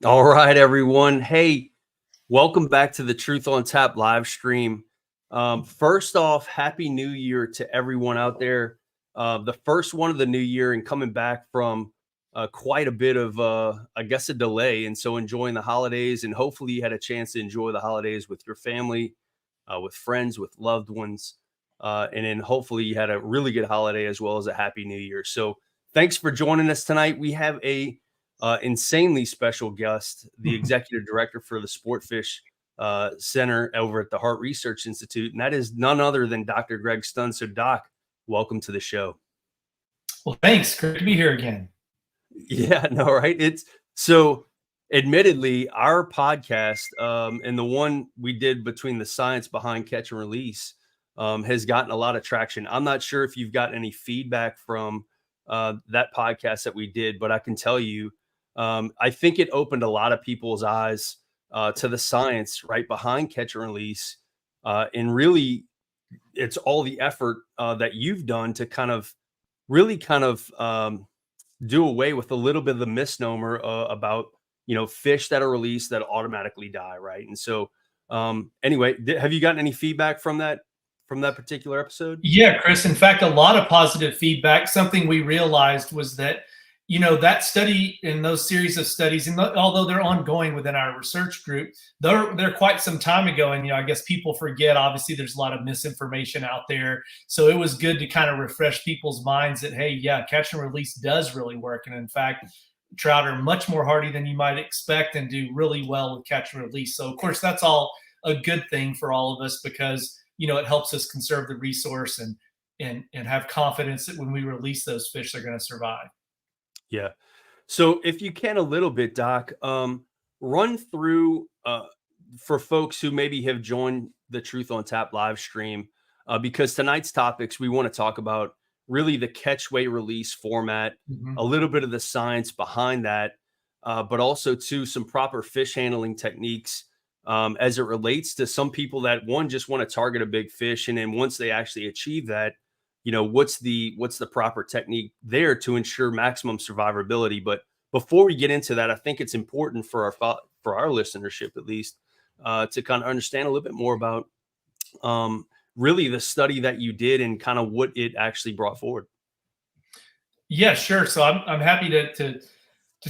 All right, everyone. Hey, welcome back to the Truth on Tap live stream. First off, Happy New Year to everyone out there. The first one of the new year and coming back from quite a bit of, I guess, a delay. And so enjoying the holidays, and hopefully you had a chance to enjoy the holidays with your family, with friends, with loved ones. And then hopefully you had a really good holiday as well as a Happy New Year. So thanks for joining us tonight. We have a insanely special guest, the executive director for the Sportfish Center over at the Heart Research Institute, and that is none other than Dr. Greg Stunz. So, Doc, welcome to the show. Well, thanks. Great to be here again. Yeah, no, right? It's so, admittedly, our podcast and the one we did between the science behind catch and release has gotten a lot of traction. I'm not sure if you've got any feedback from that podcast that we did, but I can tell you, I think it opened a lot of people's eyes to the science right behind catch and release. And really, it's all the effort that you've done to really do away with a little bit of the misnomer about, fish that are released that automatically die. Right. And so anyway, have you gotten any feedback from that particular episode? Yeah, Chris. In fact, a lot of positive feedback. Something we realized was that, that study and those series of studies, and although they're ongoing within our research group, they're quite some time ago. And, I guess people forget, obviously, there's a lot of misinformation out there. So it was good to kind of refresh people's minds that, hey, yeah, catch and release does really work. And in fact, trout are much more hardy than you might expect and do really well with catch and release. So, of course, that's all a good thing for all of us because, it helps us conserve the resource and have confidence that when we release those fish, they're going to survive. Yeah. So if you can a little bit, Doc, run through for folks who maybe have joined the Truth on Tap live stream, because tonight's topics, we want to talk about really the catch, weight, release format, a little bit of the science behind that, but also to some proper fish handling techniques as it relates to some people that just want to target a big fish. And then once they actually achieve that, what's the proper technique there to ensure maximum survivability. But before we get into that, I think it's important for our listenership, at least, to kind of understand a little bit more about really the study that you did and kind of what it actually brought forward. Yeah, sure. So I'm happy to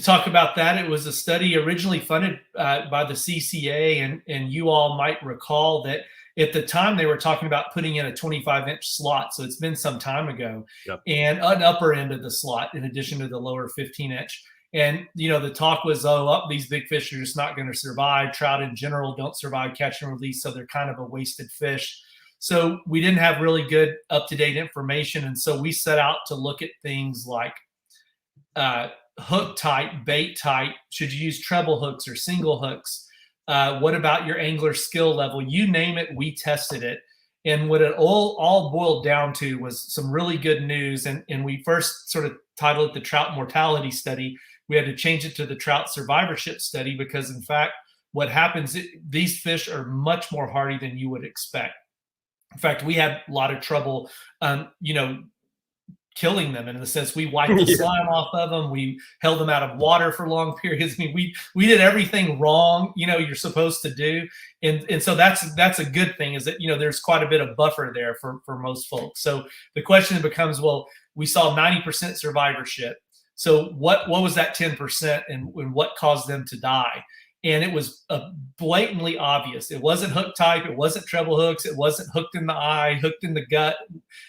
talk about that. It was a study originally funded by the CCA, and you all might recall that at the time they were talking about putting in a 25-inch slot. So it's been some time ago. Yep. And an upper end of the slot in addition to the lower 15-inch. And, the talk was, these big fish are just not going to survive. Trout in general don't survive catch and release, so they're kind of a wasted fish. So we didn't have really good up-to-date information. And so we set out to look at things like hook type, bait type. Should you use treble hooks or single hooks? What about your angler skill level? You name it, we tested it. And what it all boiled down to was some really good news. And we first sort of titled it the Trout Mortality Study. We had to change it to the Trout Survivorship Study because, in fact, what happens, these fish are much more hardy than you would expect. In fact, we had a lot of trouble, killing them, in the sense we wiped the slime off of them. We held them out of water for long periods. I mean, we did everything wrong, you're supposed to do. And so that's a good thing, is that, there's quite a bit of buffer there for most folks. So the question becomes, well, we saw 90% survivorship. So what was that 10% and what caused them to die? And it was blatantly obvious. It wasn't hook type. It wasn't treble hooks. It wasn't hooked in the eye, hooked in the gut.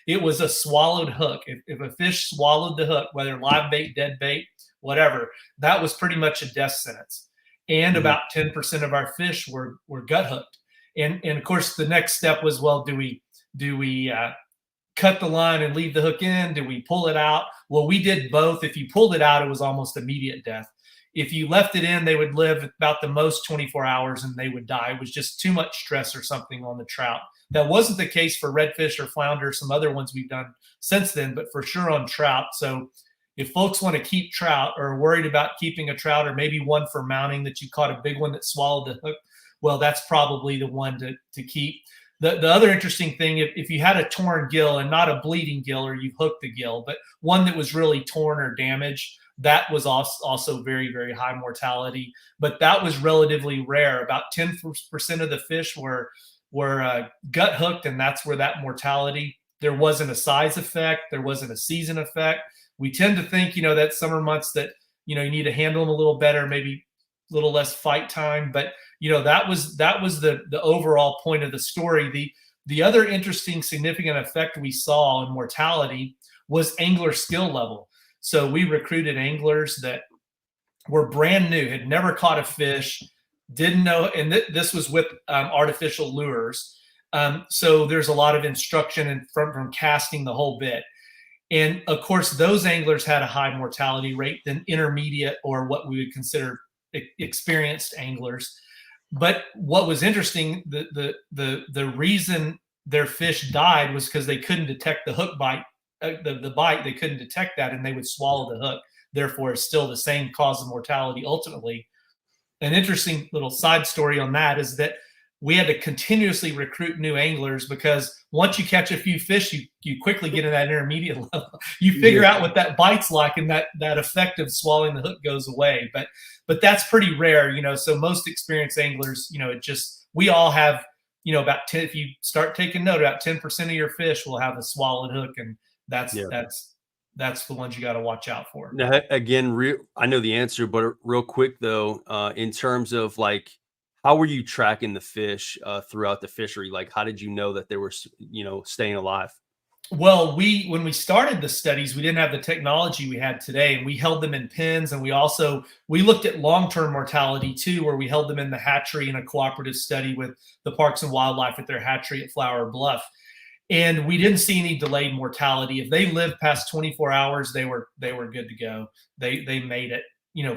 It was a swallowed hook. If a fish swallowed the hook, whether live bait, dead bait, whatever, that was pretty much a death sentence. And about 10% of our fish were gut hooked. And of course, the next step was, well, do we cut the line and leave the hook in? Do we pull it out? Well, we did both. If you pulled it out, it was almost immediate death. If you left it in, they would live about the most 24 hours and they would die. It was just too much stress or something on the trout. That wasn't the case for redfish or flounder, some other ones we've done since then, but for sure on trout. So if folks want to keep trout or are worried about keeping a trout, or maybe one for mounting that you caught a big one that swallowed the hook, well, that's probably the one to keep. The other interesting thing, if you had a torn gill, and not a bleeding gill or you've hooked the gill, but one that was really torn or damaged, that was also very, very high mortality, but that was relatively rare. About 10% of the fish were gut hooked, and that's where that mortality. There wasn't a size effect. There wasn't a season effect. We tend to think, that summer months that, you need to handle them a little better, maybe a little less fight time. But, that was the overall point of the story. The other interesting, significant effect we saw in mortality was angler skill level. So we recruited anglers that were brand new, had never caught a fish, didn't know, and this was with artificial lures. So there's a lot of instruction from casting the whole bit. And of course, those anglers had a high mortality rate than intermediate or what we would consider experienced anglers. But what was interesting, the reason their fish died was because they couldn't detect the hook bite, the bite. They couldn't detect that, and they would swallow the hook. Therefore, it's still the same cause of mortality ultimately. An interesting little side story on that is that we had to continuously recruit new anglers, because once you catch a few fish, you quickly get in that intermediate level. You figure out what that bite's like, and that effect of swallowing the hook goes away. But that's pretty rare, So most experienced anglers, we all have, about 10. If you start taking note, about 10% of your fish will have a swallowed hook, and that's the ones you got to watch out for. Now, again, I know the answer, but real quick though, in terms of like, how were you tracking the fish throughout the fishery? Like, how did you know that they were, staying alive? Well, when we started the studies, we didn't have the technology we had today, and we held them in pens, and we looked at long-term mortality too, where we held them in the hatchery in a cooperative study with the Parks and Wildlife at their hatchery at Flower Bluff. And we didn't see any delayed mortality. If they lived past 24 hours, they were good to go. They made it,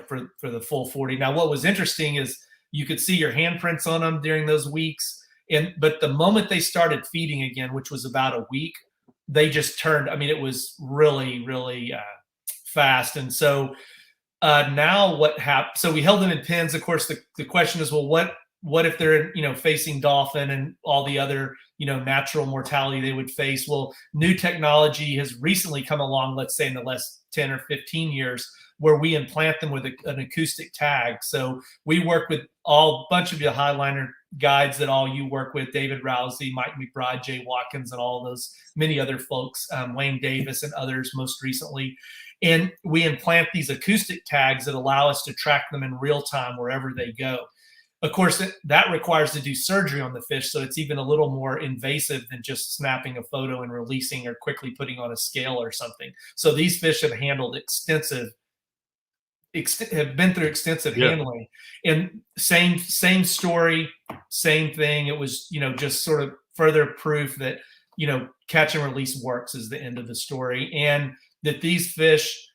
for the full 40. Now, what was interesting is you could see your handprints on them during those weeks. But the moment they started feeding again, which was about a week, they just turned. I mean, it was really, really fast. And so now what happened? So we held them in pens. Of course, the question is, well, what if they're, facing dolphin and all the other, natural mortality they would face? Well, new technology has recently come along, let's say in the last 10 or 15 years, where we implant them with an acoustic tag. So we work with a bunch of the Highliner guides that all you work with, David Rousey, Mike McBride, Jay Watkins, and all those many other folks, Wayne Davis and others most recently. And we implant these acoustic tags that allow us to track them in real time wherever they go. Of course, that requires to do surgery on the fish, so it's even a little more invasive than just snapping a photo and releasing or quickly putting on a scale or something. So these fish have handled have been through extensive handling. And same story, same thing. It was, just sort of further proof that, catch and release works is the end of the story. And that these fish,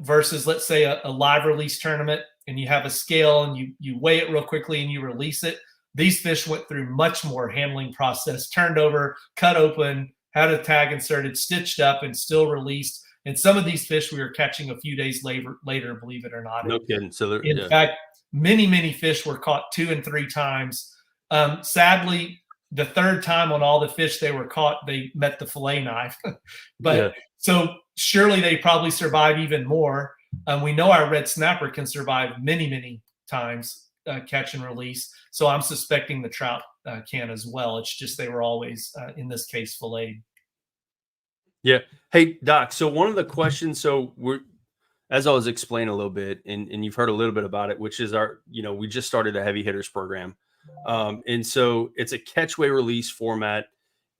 versus, let's say, a live release tournament, and you have a scale and you weigh it real quickly and you release it. These fish went through much more handling process, turned over, cut open, had a tag inserted, stitched up, and still released. And some of these fish we were catching a few days later, believe it or not. No kidding. So in fact, many fish were caught 2 and 3 times. Sadly, the third time on all the fish they were caught, they met the fillet knife. But so surely they probably survive even more. We know our red snapper can survive many times, catch and release. So I'm suspecting the trout can as well. It's just they were always, in this case, filleted. Yeah. Hey, Doc. So one of the questions, as I was explaining a little bit, and you've heard a little bit about it, which is we just started a heavy hitters program. And so it's a catch, weigh, release format,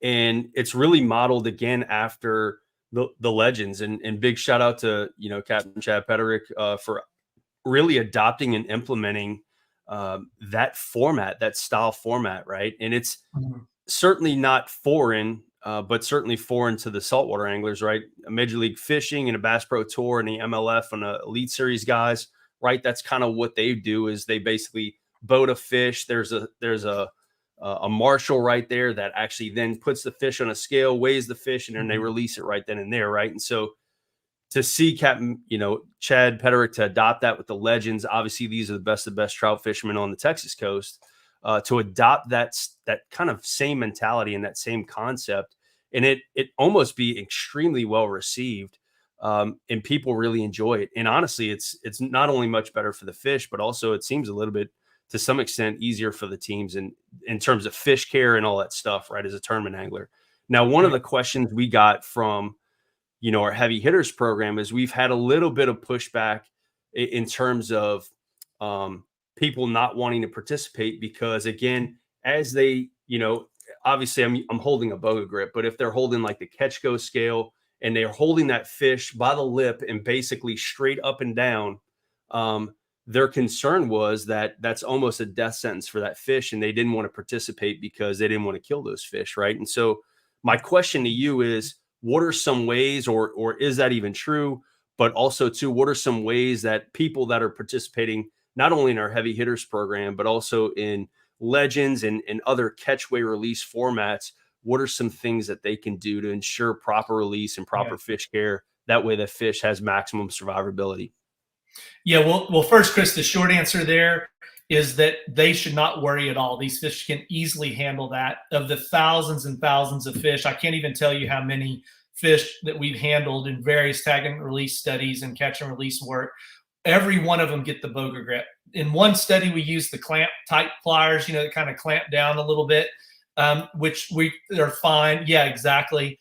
and it's really modeled again after the legends, and big shout out to, Captain Chad Pederick for really adopting and implementing that format, that style format. Right. And it's certainly not foreign, but certainly foreign to the saltwater anglers, right? A Major League Fishing and a Bass Pro Tour and the MLF and the Elite Series guys, right? That's kind of what they do, is they basically boat a fish. There's a marshal right there that actually then puts the fish on a scale, weighs the fish, and then they release it right then and there, right? And so to see Captain, Chad Pederick to adopt that with the legends, obviously these are the best trout fishermen on the Texas coast, to adopt that kind of same mentality and that same concept, and it almost be extremely well received. and people really enjoy it. And honestly, it's not only much better for the fish, but also it seems a little bit, to some extent, easier for the teams in terms of fish care and all that stuff, right, as a tournament angler. Now, one of the questions we got from, our heavy hitters program is we've had a little bit of pushback in terms of people not wanting to participate because, again, as they, obviously I'm holding a Boger Grip, but if they're holding like the catch go scale and they're holding that fish by the lip and basically straight up and down, their concern was that that's almost a death sentence for that fish, and they didn't want to participate because they didn't want to kill those fish, right? And so my question to you is, what are some ways, or is that even true? But also, too, what are some ways that people that are participating not only in our heavy hitters program, but also in legends and other catchway release formats, what are some things that they can do to ensure proper release and proper fish care? That way the fish has maximum survivability. Yeah, well, first, Chris, the short answer there is that they should not worry at all. These fish can easily handle that. Of the thousands and thousands of fish, I can't even tell you how many fish that we've handled in various tag and release studies and catch and release work. Every one of them get the Boger Grip. In one study, we used the clamp type pliers, that kind of clamp down a little bit, which are fine. Yeah, exactly.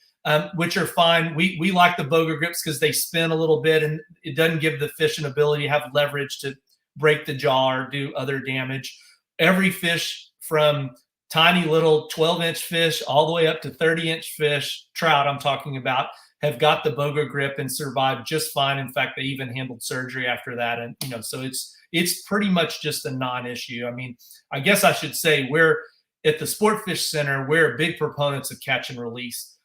Which are fine. We like the Boger Grips because they spin a little bit and it doesn't give the fish an ability to have leverage to break the jaw or do other damage. Every fish from tiny little 12-inch fish all the way up to 30-inch fish, trout I'm talking about, have got the Boger Grip and survived just fine. In fact, they even handled surgery after that. And, so it's pretty much just a non-issue. I mean, I guess I should say we're at the Sportfish Center, we're big proponents of catch and release.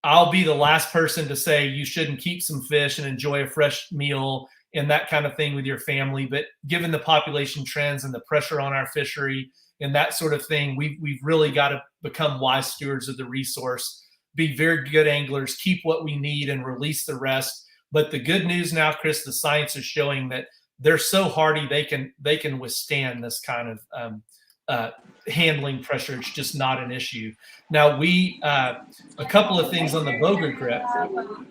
I'll be the last person to say you shouldn't keep some fish and enjoy a fresh meal and that kind of thing with your family. But given the population trends and the pressure on our fishery and that sort of thing, we've really got to become wise stewards of the resource, be very good anglers, keep what we need and release the rest. But the good news now, Chris, the science is showing that they're so hardy they can withstand this kind of handling pressure. It's just not an issue. Now a couple of things on the Boger Grip.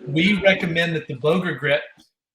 We recommend that the Boger Grip,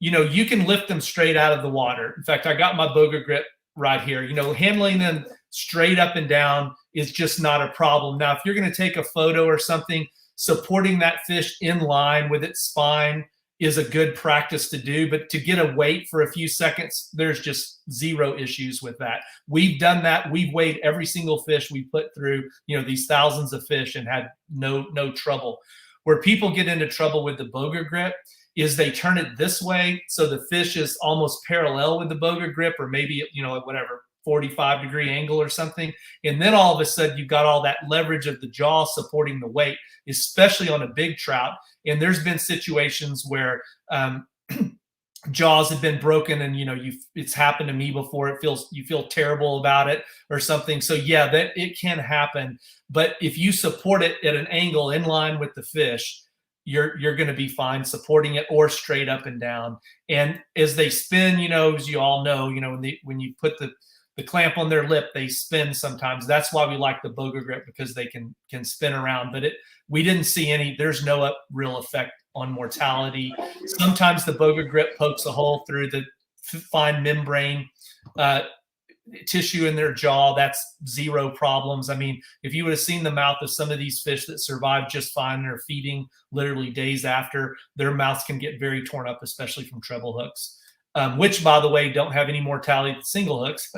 you can lift them straight out of the water. In fact, I got my Boger Grip right here. Handling them straight up and down is just not a problem. Now, if you're going to take a photo or something, supporting that fish in line with its spine is a good practice to do, but to get a weight for a few seconds, there's just zero issues with that. We've done that. We've weighed every single fish we put through, these thousands of fish and had no trouble. Where people get into trouble with the Boger Grip is they turn it this way, so the fish is almost parallel with the Boger Grip, or maybe, whatever, 45-degree angle or something. And then all of a sudden you've got all that leverage of the jaw supporting the weight, especially on a big trout. And there's been situations where jaws have been broken and, it's happened to me before. You feel terrible about it or something. So yeah, that it can happen. But if you support it at an angle in line with the fish, you're going to be fine supporting it, or straight up and down. And as they spin, as you all know, when you put the clamp on their lip, they spin sometimes. That's why we like the Boger Grip, because they can spin around. But we didn't see there's no real effect on mortality. Sometimes the Boger Grip pokes a hole through the fine membrane tissue in their jaw. That's zero problems. I mean, if you would have seen the mouth of some of these fish that survive just fine and are feeding literally days after, their mouths can get very torn up, especially from treble hooks. Which, by the way, don't have any mortality than single hooks,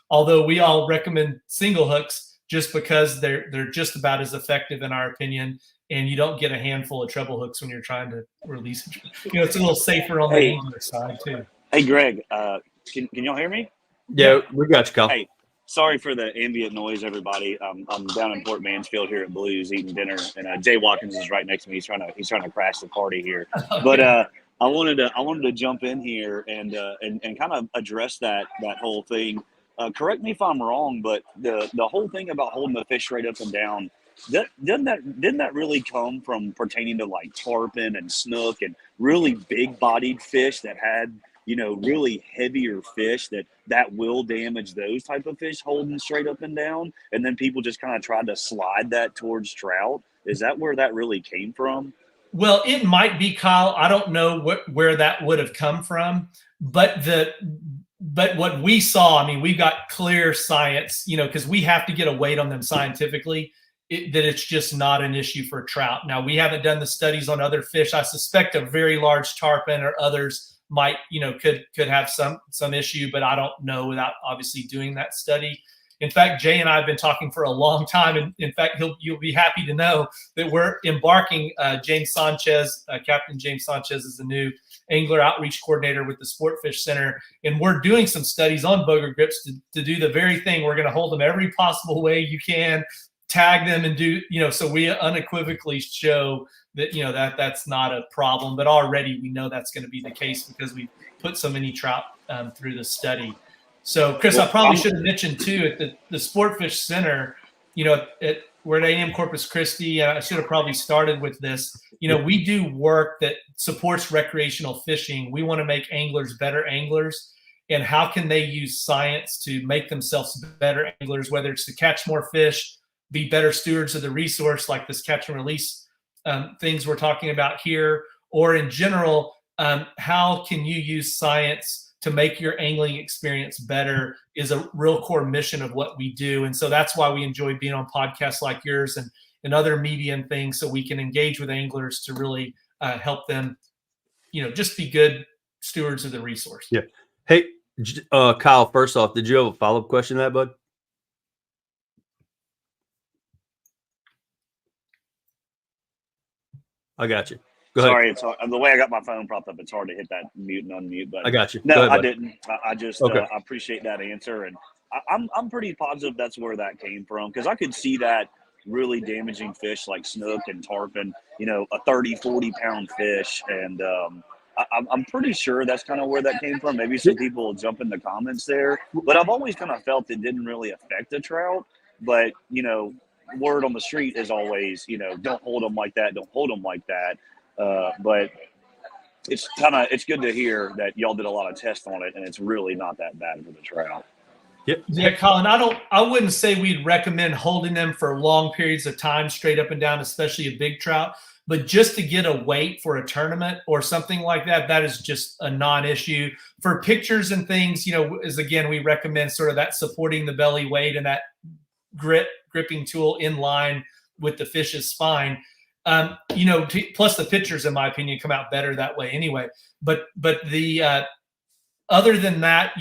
although we all recommend single hooks just because they're just about as effective in our opinion, and you don't get a handful of treble hooks when you're trying to release it. It's a little safer on the angler side too. Hey, Greg, can y'all hear me? Yeah, we got you, Kyle. Hey, sorry for the ambient noise, everybody. I'm down in Port Mansfield here at Blues eating dinner, and Jay Watkins is right next to me. He's trying to crash the party here, but I wanted to jump in here and kind of address that whole thing. Correct me if I'm wrong, but the whole thing about holding the fish straight up and down, didn't that really come from pertaining to like tarpon and snook and really big bodied fish that had really heavier fish that will damage those type of fish holding straight up and down, and then people just kind of tried to slide that towards trout? Is that where that really came from? Well, it might be, Kyle. I don't know where that would have come from, but what we saw, I mean, we got clear science, because we have to get a weight on them scientifically, that it's just not an issue for trout. Now, we haven't done the studies on other fish. I suspect a very large tarpon or others might, could have some issue, but I don't know without obviously doing that study. In fact, Jay and I have been talking for a long time, and in fact, you'll be happy to know that we're embarking. James Sanchez, Captain James Sanchez, is the new angler outreach coordinator with the Sportfish Center, and we're doing some studies on Boger Grips to do the very thing. We're going to hold them every possible way you can, tag them, and do so we unequivocally show that that's not a problem. But already we know that's going to be the case because we put so many trout through the study. So, Chris, I probably should have mentioned, too, at the Sportfish Center, we're at A&M Corpus Christi. I should have probably started with this. We do work that supports recreational fishing. We want to make anglers better anglers. And how can they use science to make themselves better anglers, whether it's to catch more fish, be better stewards of the resource, like this catch and release things we're talking about here, or in general, how can you use science to make your angling experience better is a real core mission of what we do. And so that's why we enjoy being on podcasts like yours and other media and things, so we can engage with anglers to really help them, just be good stewards of the resource. Yeah. Hey, Kyle, first off, did you have a follow-up question to that, bud? I got you. Go Sorry, ahead. it's the way I got my phone propped up. It's hard to hit that mute and unmute button. I got you. No, Go ahead, I didn't. I just okay. I appreciate that answer, and I'm pretty positive that's where that came from, because I could see that really damaging fish like snook and tarpon. A 30, 40-pound fish, and I'm pretty sure that's kind of where that came from. Maybe some people will jump in the comments there, but I've always kind of felt it didn't really affect the trout. But word on the street is always don't hold them like that, don't hold them like that. But it's good to hear that y'all did a lot of tests on it, and it's really not that bad for the trout. Yep. Yeah, Colin, I wouldn't say we'd recommend holding them for long periods of time straight up and down, especially a big trout. But just to get a weight for a tournament or something like that, that is just a non-issue. For pictures and things, again, we recommend sort of that supporting the belly weight and that gripping tool in line with the fish's spine. Plus the pictures, in my opinion, come out better that way anyway. But the other than that,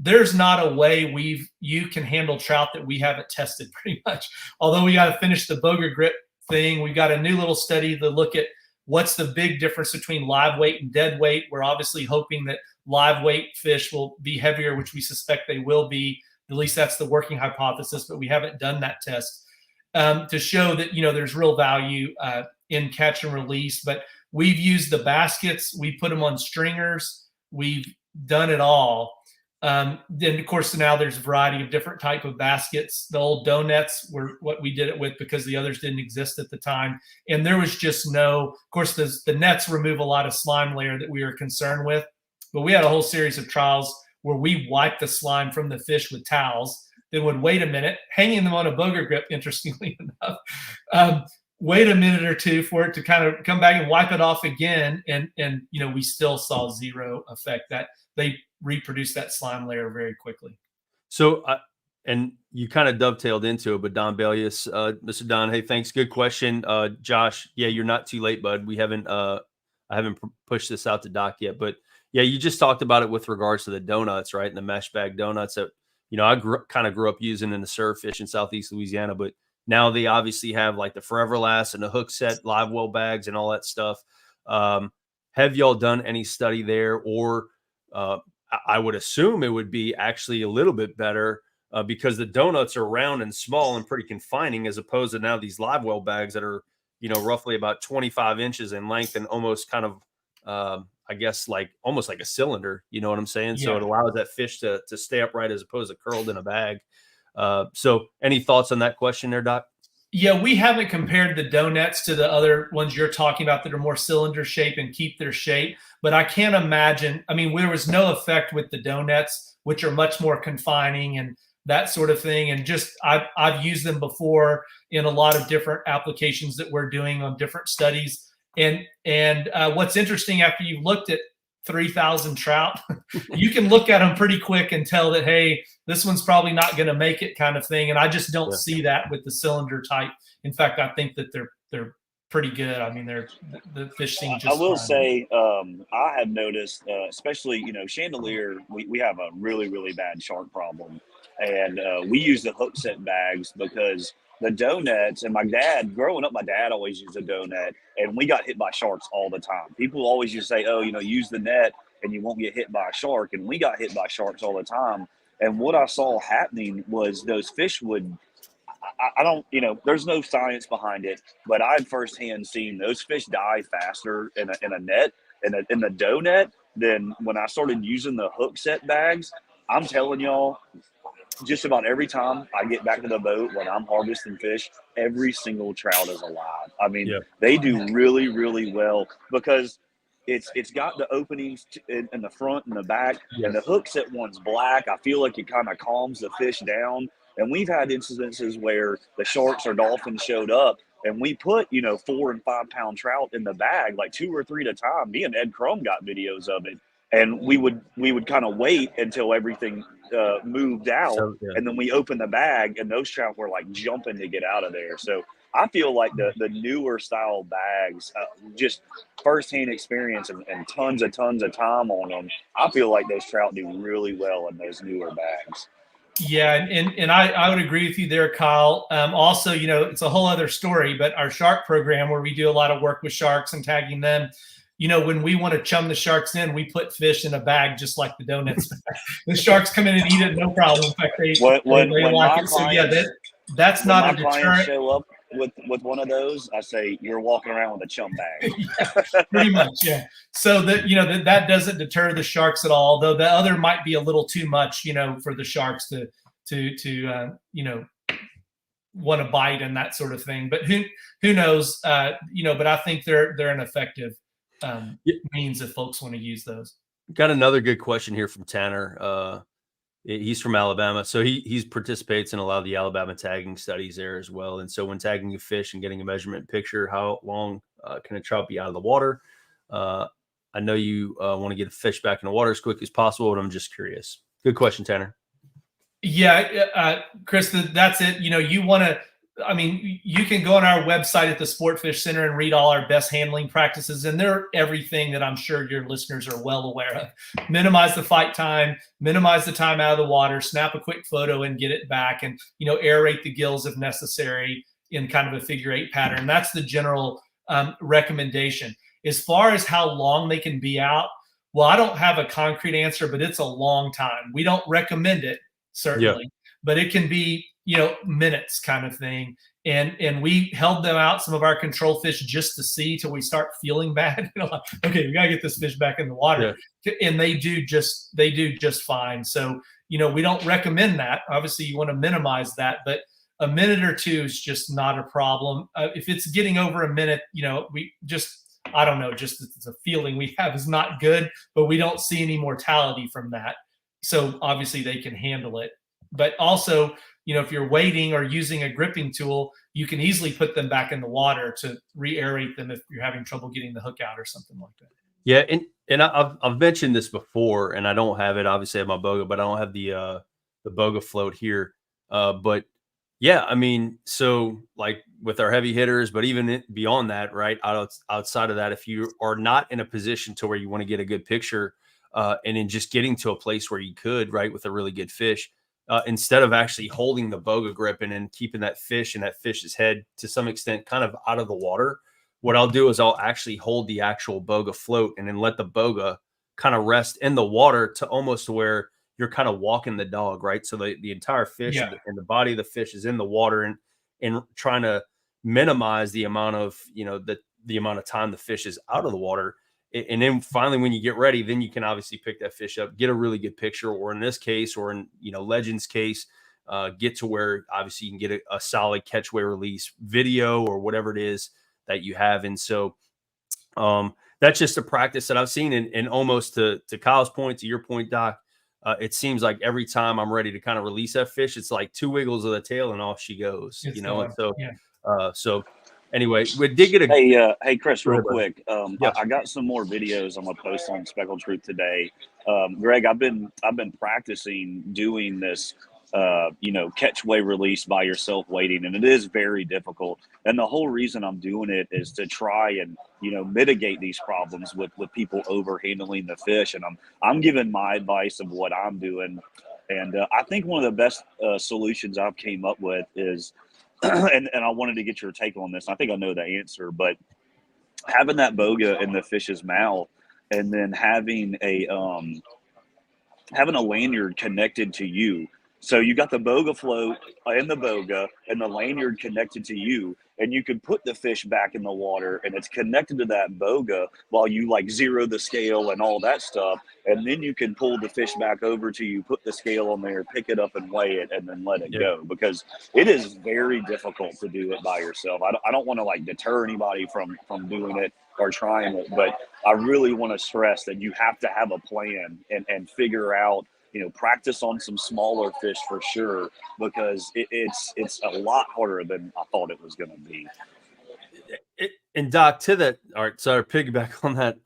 there's not a way you can handle trout that we haven't tested pretty much. Although we got to finish the Boger Grip thing, we got a new little study to look at what's the big difference between live weight and dead weight. We're obviously hoping that live weight fish will be heavier, which we suspect they will be. At least that's the working hypothesis, but we haven't done that test to show that, there's real value in catch and release. But we've used the baskets. We put them on stringers. We've done it all. Then, of course, now there's a variety of different type of baskets. The old donuts were what we did it with because the others didn't exist at the time. And there was just of course, the nets remove a lot of slime layer that we were concerned with. But we had a whole series of trials where we wiped the slime from the fish with towels. Then would wait a minute, hanging them on a Boger Grip, interestingly enough, wait a minute or two for it to kind of come back and wipe it off again. And we still saw zero effect. That they reproduce that slime layer very quickly. So, and you kind of dovetailed into it, but Don Belius, Mr. Don, hey, thanks. Good question. Josh, yeah, you're not too late, bud. I haven't pushed this out to Doc yet, but yeah, you just talked about it with regards to the donuts, right? And the mesh bag donuts that, I kind of grew up using in the surf fish in Southeast Louisiana, but now they obviously have like the Forever Last and the hook set live well bags and all that stuff. Have y'all done any study there, or I would assume it would be actually a little bit better because the donuts are round and small and pretty confining, as opposed to now these live well bags that are, roughly about 25 inches in length and almost kind of, I guess, almost like a cylinder, you know what I'm saying? Yeah. So it allows that fish to stay upright as opposed to curled in a bag. So any thoughts on that question there, Doc? Yeah, we haven't compared the donuts to the other ones you're talking about that are more cylinder shape and keep their shape. But I can't imagine. There was no effect with the donuts, which are much more confining and that sort of thing. And just I've used them before in a lot of different applications that we're doing on different studies. And what's interesting, after you've looked at 3,000 trout, you can look at them pretty quick and tell that, hey, this one's probably not going to make it, kind of thing. And I just don't see that with the cylinder type. In fact, I think that they're pretty good. I mean, the fish seem just I will fine. say, I have noticed, especially, Chandelier, we have a really, really bad shark problem. And we use the hook set bags because the dough nets, and growing up, my dad always used a dough net, and we got hit by sharks all the time. People always used to say, oh, use the net and you won't get hit by a shark. And we got hit by sharks all the time. And what I saw happening was those fish would, I don't, there's no science behind it, but I'd firsthand seen those fish die faster in a net, in the dough net, than when I started using the hook set bags. I'm telling y'all, just about every time I get back to the boat when I'm harvesting fish, every single trout is alive. I mean, they do really, really well because it's got the openings in the front and the back, and the hook set one's black. I feel like it kind of calms the fish down. And we've had incidences where the sharks or dolphins showed up, and we put 4 and 5 pound trout in the bag, like 2 or 3 at a time. Me and Ed Crum got videos of it, and we would kind of wait until everything moved out, and then we opened the bag, and those trout were like jumping to get out of there. So I feel like the newer style bags, just firsthand experience and tons of time on them, I feel like those trout do really well in those newer bags. Yeah, and I would agree with you there, Kyle. Also, it's a whole other story, but our shark program, where we do a lot of work with sharks and tagging them, when we want to chum the sharks in, we put fish in a bag just like the donuts bag. The sharks come in and eat it, no problem. In fact, they like it. So yeah, that's not a deterrent. Show up with one of those, I say you're walking around with a chum bag. Yeah, pretty much, yeah. So that doesn't deter the sharks at all, though the other might be a little too much, for the sharks to want to bite and that sort of thing. But who knows? But I think they're an effective means if folks want to use those. Got another good question here from Tanner. He's from Alabama, so he participates in a lot of the Alabama tagging studies there as well. And so when tagging a fish and getting a measurement picture, how long can a trout be out of the water? I know you want to get a fish back in the water as quick as possible, but I'm just curious. Good question, Tanner. Yeah, Chris, that's it. You want to, you can go on our website at the Sportfish Center and read all our best handling practices, and they're everything that I'm sure your listeners are well aware of. Minimize the fight time, minimize the time out of the water, snap a quick photo and get it back, and aerate the gills if necessary in kind of a figure 8 pattern. That's the general recommendation. As far as how long they can be out, well, I don't have a concrete answer, but it's a long time. We don't recommend it, certainly, but it can be minutes kind of thing. And we held them out, some of our control fish, just to see till we start feeling bad. Like, okay, we gotta get this fish back in the water. And they do just fine. So we don't recommend that. Obviously you want to minimize that, but a minute or two is just not a problem. If it's getting over a minute, we just, I don't know, just it's a feeling we have is not good, but we don't see any mortality from that. So obviously they can handle it. But also, if you're waiting or using a gripping tool, you can easily put them back in the water to re-aerate them if you're having trouble getting the hook out or something like that. Yeah, and I've mentioned this before, and I don't have it obviously at my Boga, but I don't have the Boga float here. But yeah, so like with our heavy hitters, but even beyond that, right, outside of that, if you are not in a position to where you want to get a good picture, and in just getting to a place where you could, right, with a really good fish, instead of actually holding the Boga grip and then keeping that fish and that fish's head to some extent kind of out of the water, what I'll do is I'll actually hold the actual Boga float and then let the Boga kind of rest in the water to almost where you're kind of walking the dog, right? So the entire fish and the body of the fish is in the water, and trying to minimize the amount of, the amount of time the fish is out of the water. And then finally, when you get ready, then you can obviously pick that fish up, get a really good picture, or in this case, or in, Legend's case, get to where obviously you can get a solid catch, weigh, release video or whatever it is that you have. And so that's just a practice that I've seen. And almost to Kyle's point, to your point, Doc, it seems like every time I'm ready to kind of release that fish, it's like 2 wiggles of the tail and off she goes. It's You know, and so yeah. so anyway, we did get a Hey, Chris, real quick. Yeah. I got some more videos I'm gonna post on Speckled Truth today. Greg, I've been practicing doing this, catch, weigh, release by yourself waiting, and it is very difficult. And the whole reason I'm doing it is to try and mitigate these problems with people overhandling the fish. And I'm giving my advice of what I'm doing, and I think one of the best solutions I've came up with is. And I wanted to get your take on this. I think I know the answer, but having that boga in the fish's mouth, and then having a lanyard connected to you. So you got the boga float in the boga and the lanyard connected to you, and you can put the fish back in the water, and it's connected to that boga while you like zero the scale and all that stuff. And then you can pull the fish back over to you, put the scale on there, pick it up and weigh it, and then let it go, because it is very difficult to do it by yourself. I don't want to like deter anybody from doing it or trying it, but I really want to stress that you have to have a plan and figure out, practice on some smaller fish for sure, because it's a lot harder than I thought it was going to be. And Doc, to that, all right, so to piggyback on that,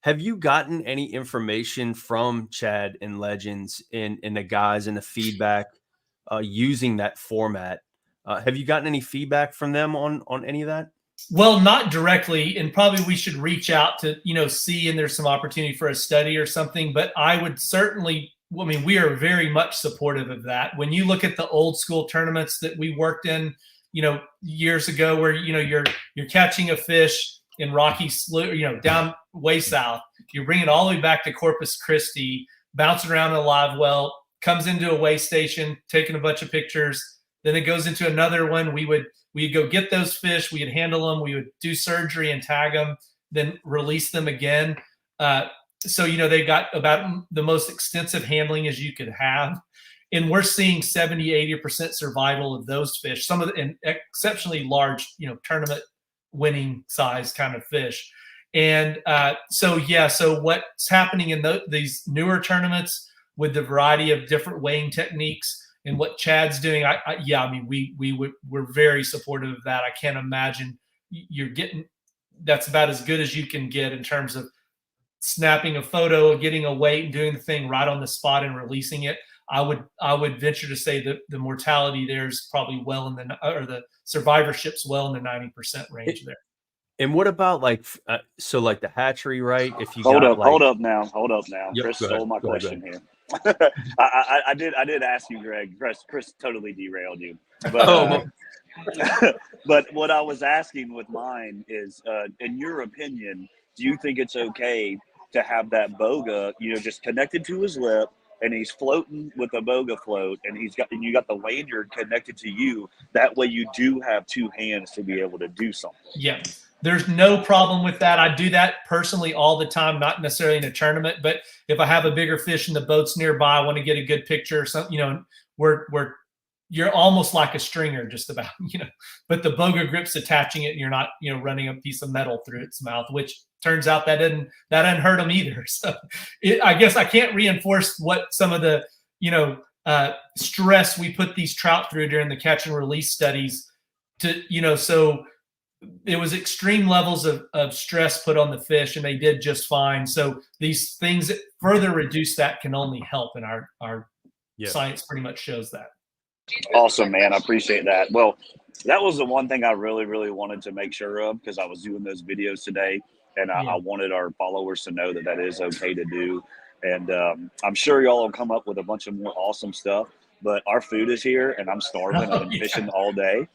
have you gotten any information from Chad and Legends and the guys and the feedback using that format? Have you gotten any feedback from them on any of that? Well, not directly, and probably we should reach out to, see, and there's some opportunity for a study or something, but I would certainly, we are very much supportive of that. When you look at the old school tournaments that we worked in, years ago, where, you're catching a fish in Rocky Slough, down way south, you bring it all the way back to Corpus Christi, bouncing around a live well, comes into a weigh station, taking a bunch of pictures, then it goes into another one. We'd go get those fish, we'd handle them, we would do surgery and tag them, then release them again. So, they got about the most extensive handling as you could have. And we're seeing 70, 80% survival of those fish, some of the and exceptionally large, tournament winning size kind of fish. And so what's happening in these newer tournaments with the variety of different weighing techniques and what Chad's doing, we're very supportive of that. I can't imagine you're getting, that's about as good as you can get in terms of snapping a photo, getting a weight, and doing the thing right on the spot and releasing it. I would venture to say that the mortality there is probably the survivorship's well in the 90% range there. And what about like the hatchery, right? If you hold up now. Yep, Chris stole my question here. I did ask you, Greg. Chris totally derailed you. But, but what I was asking with mine is, in your opinion, do you think it's okay to have that boga, just connected to his lip, and he's floating with a boga float, and you got the lanyard connected to you? That way, you do have two hands to be able to do something. Yeah. There's no problem with that. I do that personally all the time, not necessarily in a tournament, but if I have a bigger fish in the boats nearby, I want to get a good picture or something, you're almost like a stringer just about, but the Boger Grip's attaching it, and you're not, running a piece of metal through its mouth, which turns out that didn't hurt them either. So I guess I can't reinforce what some of the, stress we put these trout through during the catch and release studies to, so it was extreme levels of stress put on the fish, and they did just fine. So these things that further reduce that can only help, and our science pretty much shows that. Awesome, man. I appreciate that. Well, that was the one thing I really, really wanted to make sure of, because I was doing those videos today, and I wanted our followers to know that is okay to do. And I'm sure y'all will come up with a bunch of more awesome stuff, but our food is here, and I'm starving. I've been fishing all day.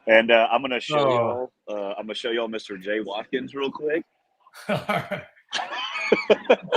And I'm going to show y'all Mr. Jay Watkins real quick. All right.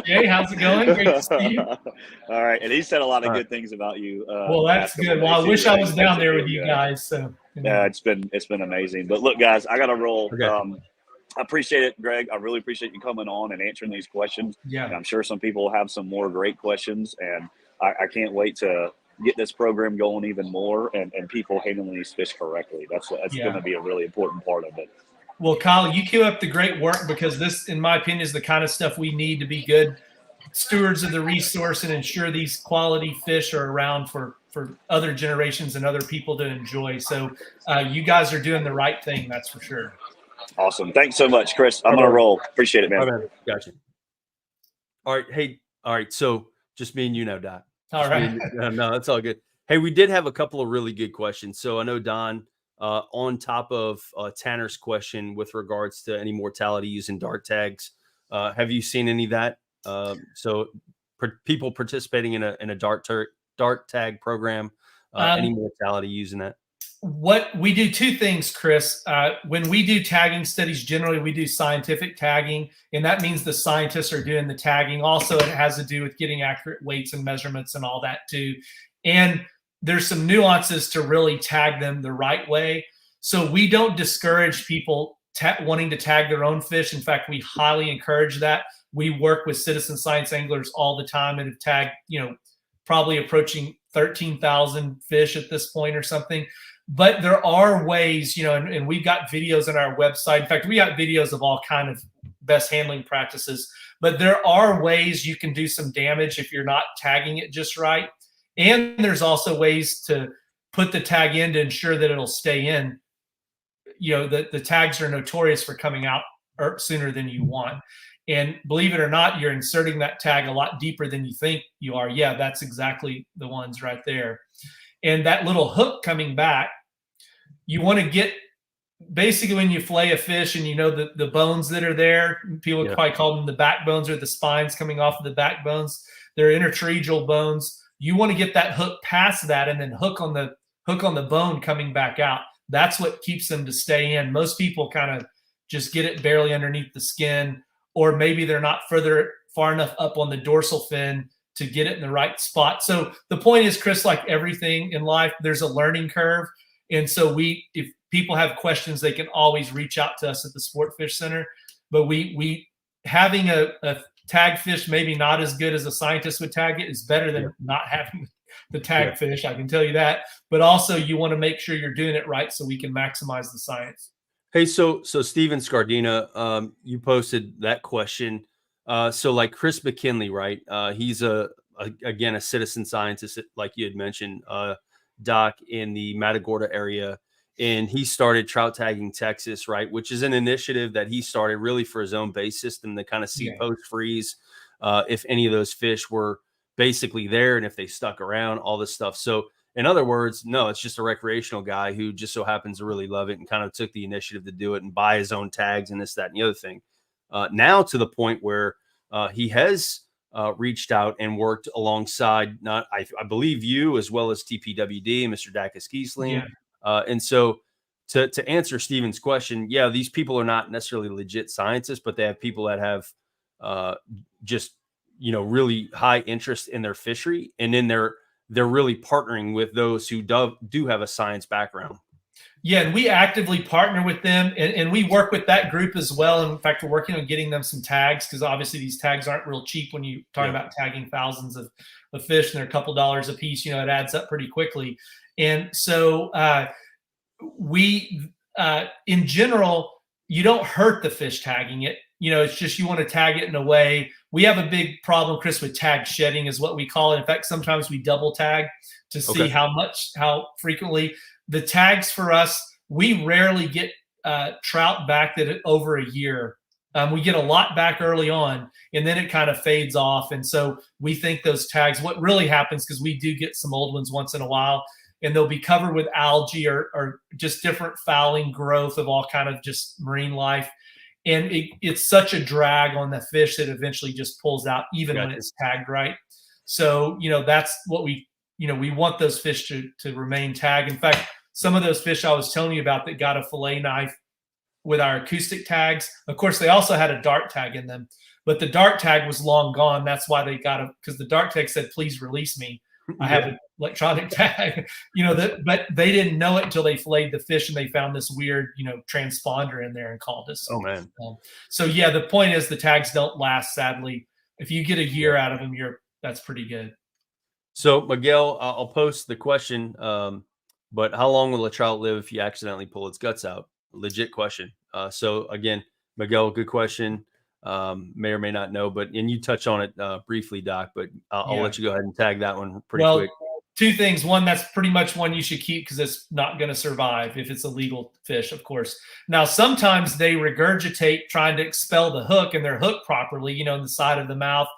Jay, how's it going? Great to see you. All right. And he said a lot of good things about you. Well, that's good. Well, I wish I was down there with you guys. So yeah, it's been amazing. But look, guys, I got to roll. Okay. I appreciate it, Greg. I really appreciate you coming on and answering these questions. Yeah. And I'm sure some people have some more great questions, and I can't wait to get this program going even more, and people handling these fish correctly. That's going to be a really important part of it. Well, Kyle, you keep up the great work, because this, in my opinion, is the kind of stuff we need to be good stewards of the resource and ensure these quality fish are around for other generations and other people to enjoy. So you guys are doing the right thing, that's for sure. Awesome. Thanks so much, Chris. I'm going to roll. Appreciate it, man. All right, man. Gotcha. All right. Hey, all right. So just me and you now, Doc. All right. No, that's all good. Hey, we did have a couple of really good questions. So I know, Don, on top of Tanner's question with regards to any mortality using dart tags, have you seen any of that? So people participating in a dart tag program, any mortality using that? What we do, two things, Chris. When we do tagging studies, generally we do scientific tagging, and that means the scientists are doing the tagging. Also, it has to do with getting accurate weights and measurements and all that too. And there's some nuances to really tag them the right way. So we don't discourage people wanting to tag their own fish. In fact, we highly encourage that. We work with citizen science anglers all the time and have tagged, probably approaching 13,000 fish at this point or something. But there are ways, and we've got videos on our website. In fact, we got videos of all kind of best handling practices. But there are ways you can do some damage if you're not tagging it just right. And there's also ways to put the tag in to ensure that it'll stay in. The tags are notorious for coming out sooner than you want. And believe it or not, you're inserting that tag a lot deeper than you think you are. Yeah, that's exactly the ones right there. And that little hook coming back, you want to get, basically when you fillet a fish and the bones that are there, people probably call them the backbones or the spines coming off of the backbones. They're intertrigal bones. You want to get that hook past that and then hook on the bone coming back out. That's what keeps them to stay in. Most people kind of just get it barely underneath the skin, or maybe they're not far enough up on the dorsal fin to get it in the right spot. So the point is, Chris, like everything in life, there's a learning curve. And so if people have questions, they can always reach out to us at the Sportfish Center. But we having a tag fish, maybe not as good as a scientist would tag it, is better than not having the tag fish. I can tell you that. But also you want to make sure you're doing it right so we can maximize the science. Hey, so Steven Scardina, you posted that question. So like Chris McKinley, right? He's again a citizen scientist, like you had mentioned, Doc, in the Matagorda area, and he started Trout Tagging Texas, right? Which is an initiative that he started really for his own base system to kind of see post freeze if any of those fish were basically there and if they stuck around, all this stuff. So in other words, no, it's just a recreational guy who just so happens to really love it and kind of took the initiative to do it and buy his own tags and this, that, and the other thing. Now to the point where he has reached out and worked alongside, I believe you, as well as TPWD and Mr. Dacus Kiesling. And so to answer Steven's question, these people are not necessarily legit scientists, but they have people that have just, really high interest in their fishery. And then they're really partnering with those who do have a science background. Yeah, and we actively partner with them, and we work with that group as well. And in fact, we're working on getting them some tags, because obviously these tags aren't real cheap when you talk about tagging thousands of fish, and they're a couple dollars a piece. It adds up pretty quickly. And so we, in general, you don't hurt the fish tagging it. It's just you want to tag it in a way. We have a big problem, Chris, with tag shedding is what we call it. In fact, sometimes we double tag to see how frequently. The tags for us, we rarely get trout back that over a year. We get a lot back early on, and then it kind of fades off. And so we think those tags, what really happens, because we do get some old ones once in a while, and they'll be covered with algae or just different fouling growth of all kind of just marine life. And it's such a drag on the fish that eventually just pulls out, even when it's tagged right. So, that's what we want those fish to remain tagged. In fact, some of those fish I was telling you about that got a fillet knife with our acoustic tags, of course, they also had a dart tag in them, but the dart tag was long gone. That's why they got because the dart tag said, "Please release me. I have an electronic tag," but they didn't know it until they filleted the fish and they found this weird, transponder in there and called us. Oh man. So the point is the tags don't last, sadly. If you get a year out of them, that's pretty good. So Miguel, I'll post the question, but how long will a trout live if you accidentally pull its guts out? Legit question. So again, Miguel, good question. may or may not know, and you touch on it briefly, Doc, but I'll let you go ahead and tag that one pretty quick. Two things. One, that's pretty much one you should keep because it's not going to survive if it's a legal fish, of course. Now, sometimes they regurgitate trying to expel the hook, and they're hooked properly, in the side of the mouth.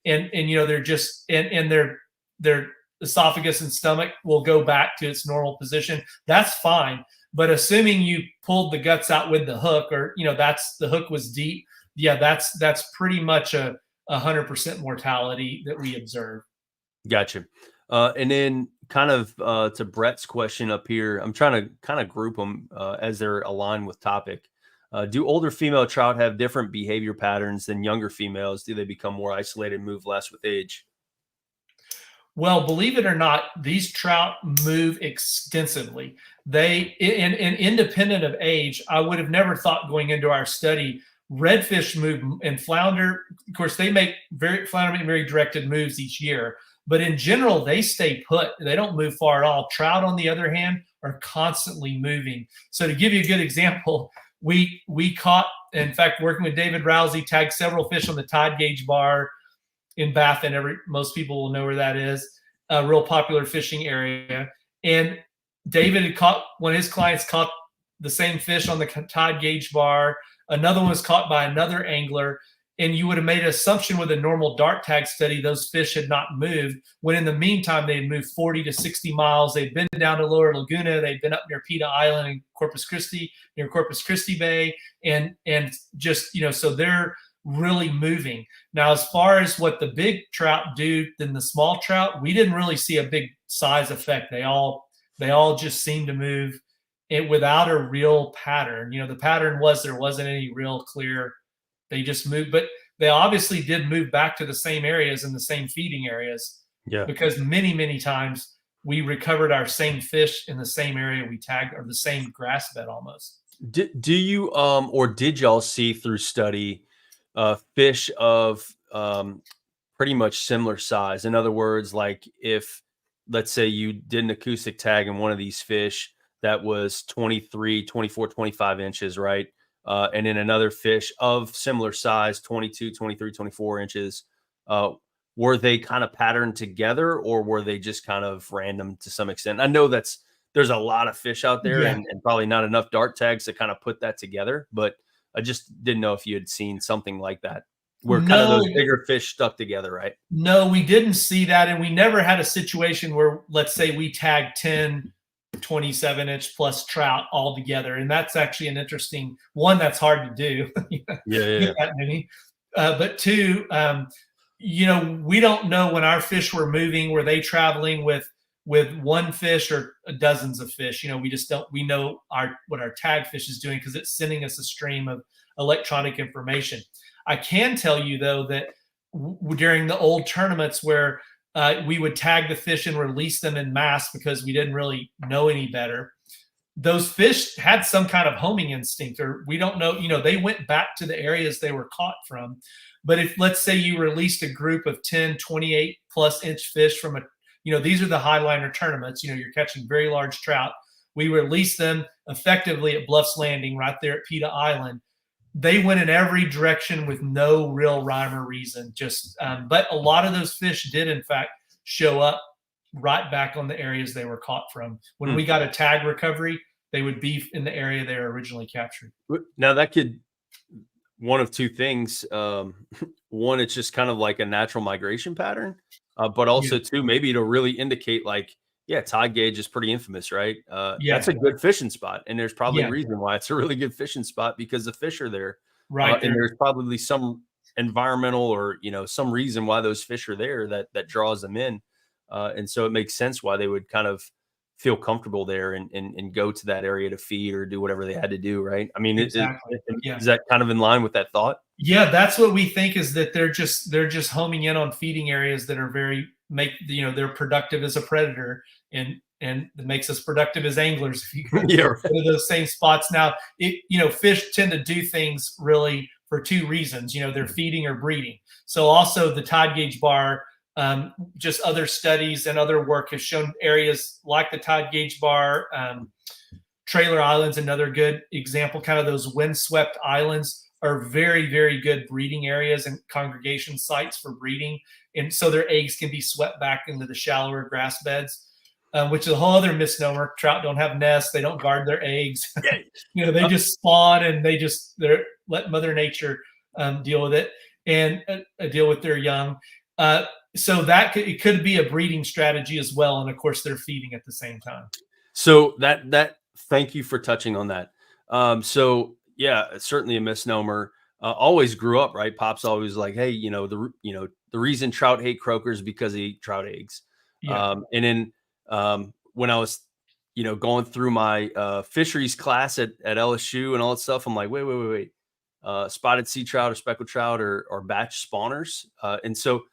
And they're just, and their esophagus and stomach will go back to its normal position. That's fine. But assuming you pulled the guts out with the hook, or, the hook was deep, that's pretty much a 100% mortality that we observe. Gotcha. And then kind of to Brett's question up here, I'm trying to kind of group them as they're aligned with topic. Do older female trout have different behavior patterns than younger females? Do they become more isolated and move less with age? Well, believe it or not, these trout move extensively. And independent of age, I would have never thought going into our study, redfish move and flounder. Of course, flounder make very directed moves each year. But in general, they stay put. They don't move far at all. Trout, on the other hand, are constantly moving. So to give you a good example, we caught, in fact, working with David Rousey, tagged several fish on the tide gauge bar in Bath, and most people will know where that is, a real popular fishing area. And David had caught, one of his clients caught the same fish on the tide gauge bar. Another one was caught by another angler. And you would have made an assumption with a normal dart tag study, those fish had not moved, when in the meantime, they had moved 40 to 60 miles. They'd been down to Lower Laguna. They'd been up near Pita Island in Corpus Christi, near Corpus Christi Bay. And just, so they're really moving. Now, as far as what the big trout do than the small trout, we didn't really see a big size effect. They all just seemed to move without a real pattern. The pattern was there wasn't any real clear. They just moved, but they obviously did move back to the same areas and the same feeding areas. Yeah. Because many, many times we recovered our same fish in the same area we tagged, or the same grass bed almost. Do you or did y'all see through study fish of pretty much similar size? In other words, like if, let's say you did an acoustic tag in one of these fish that was 23, 24, 25 inches, right? And in another fish of similar size, 22, 23, 24 inches, were they kind of patterned together, or were they just kind of random to some extent? I know there's a lot of fish out there, and probably not enough dart tags to kind of put that together, but I just didn't know if you had seen something like that, where kind of those bigger fish stuck together, right? No, we didn't see that. And we never had a situation where, let's say, we tagged 10 27-inch plus trout all together, and that's actually an interesting one. That's hard to do. That many. But two, we don't know when our fish were moving. Were they traveling with one fish or dozens of fish? We just don't. We know what our tag fish is doing because it's sending us a stream of electronic information. I can tell you though that during the old tournaments where we would tag the fish and release them in mass because we didn't really know any better, those fish had some kind of homing instinct, or we don't know, they went back to the areas they were caught from. But if, let's say, you released a group of 10, 28 plus inch fish from these are the highliner tournaments, you're catching very large trout. We released them effectively at Bluffs Landing right there at Pita Island. They went in every direction with no real rhyme or reason. But a lot of those fish did, in fact, show up right back on the areas they were caught from. When we got a tag recovery, they would be in the area they were originally captured. Now that could, one of two things. One, it's just kind of like a natural migration pattern, but also two, maybe to really indicate like, tide gauge is pretty infamous, right? That's a good fishing spot. And there's probably a reason why it's a really good fishing spot, because the fish are there. Right. And there's probably some environmental or, some reason why those fish are there that draws them in. And so it makes sense why they would kind of feel comfortable there and go to that area to feed or do whatever they had to do. Right. I mean, exactly. Is that kind of in line with that thought? Yeah, that's what we think, is that they're just homing in on feeding areas that are they're productive as a predator, and it makes us productive as anglers if you go to those same spots. Now, fish tend to do things really for two reasons. They're feeding or breeding. So also the tide gauge bar, just other studies and other work has shown areas like the tide gauge bar, Trailer Island's another good example, kind of those windswept islands are very, very good breeding areas and congregation sites for breeding. And so their eggs can be swept back into the shallower grass beds, which is a whole other misnomer. Trout don't have nests. They don't guard their eggs. They just spawn and they let Mother Nature deal with it and deal with their young. So it could be a breeding strategy as well. And of course they're feeding at the same time. So thank you for touching on that. So yeah, it's certainly a misnomer. Always grew up, right? Pop's always like, hey, the reason trout hate croakers is because they eat trout eggs. Yeah. And then when I was, going through my fisheries class at LSU and all that stuff, I'm like, wait. Spotted sea trout or speckled trout or batch spawners. And so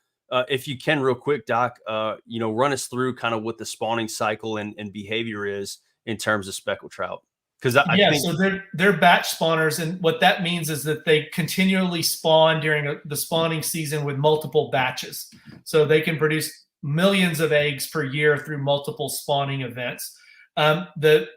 if you can real quick, Doc, run us through kind of what the spawning cycle and behavior is in terms of speckled trout. Because I think so they're batch spawners, and what that means is that they continually spawn during the spawning season with multiple batches. So they can produce millions of eggs per year through multiple spawning events. The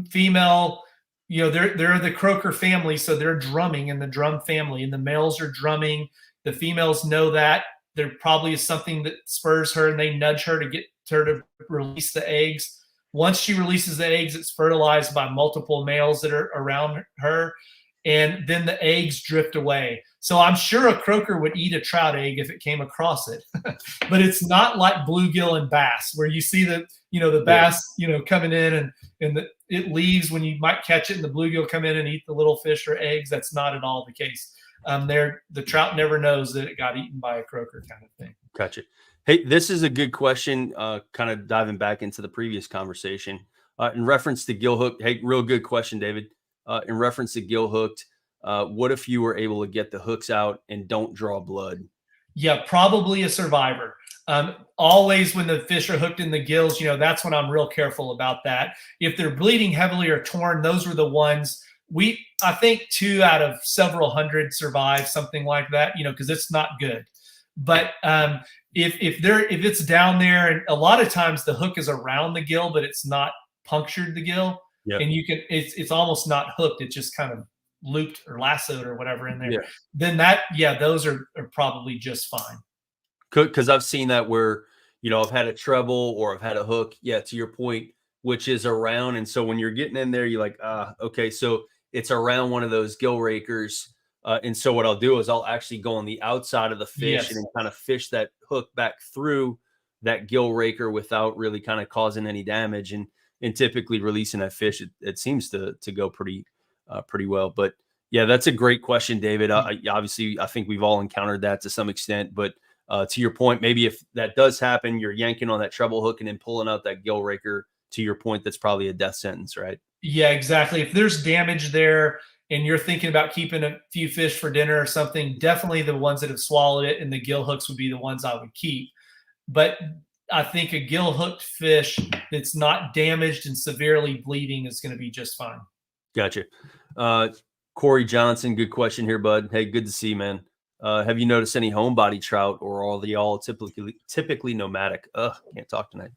female, they're the croaker family, so they're drumming in the drum family, and the males are drumming. The females know that. There probably is something that spurs her, and they nudge her to get her to release the eggs. Once she releases the eggs, it's fertilized by multiple males that are around her, and then the eggs drift away. So I'm sure a croaker would eat a trout egg if it came across it, but it's not like bluegill and bass where you see the bass, coming in and it leaves when you might catch it, and the bluegill come in and eat the little fish or eggs. That's not at all the case. The trout never knows that it got eaten by a croaker, kind of thing. Gotcha. Hey, this is a good question, kind of diving back into the previous conversation. In reference to gill hook, hey, real good question, David. In reference to gill hooked, what if you were able to get the hooks out and don't draw blood? Yeah, probably a survivor. Always when the fish are hooked in the gills, that's when I'm real careful about that. If they're bleeding heavily or torn, those were the ones I think 2 out of several hundred survive, something like that, because it's not good. But if it's down there, and a lot of times the hook is around the gill, but it's not punctured the gill, yep. And it's almost not hooked. It's just kind of looped or lassoed or whatever in there. Yeah. Then those are probably just fine. Because I've seen that where, I've had a treble or I've had a hook. Yeah. To your point, which is around. And so when you're getting in there, you're like, okay, so it's around one of those gill rakers. And so what I'll do is I'll actually go on the outside of the fish and then kind of fish that hook back through that gill raker without really kind of causing any damage. And typically releasing that fish, it seems to go pretty well. But yeah, that's a great question, David. Obviously, I think we've all encountered that to some extent. But to your point, maybe if that does happen, you're yanking on that treble hook and then pulling out that gill raker. To your point, that's probably a death sentence, right? Yeah, exactly. If there's damage there and you're thinking about keeping a few fish for dinner or something, definitely the ones that have swallowed it and the gill hooks would be the ones I would keep. But I think a gill hooked fish that's not damaged and severely bleeding is going to be just fine. Gotcha. Corey Johnson, good question here, bud. Hey, good to see you, man. Have you noticed any homebody trout, or are they all typically nomadic? Can't talk tonight.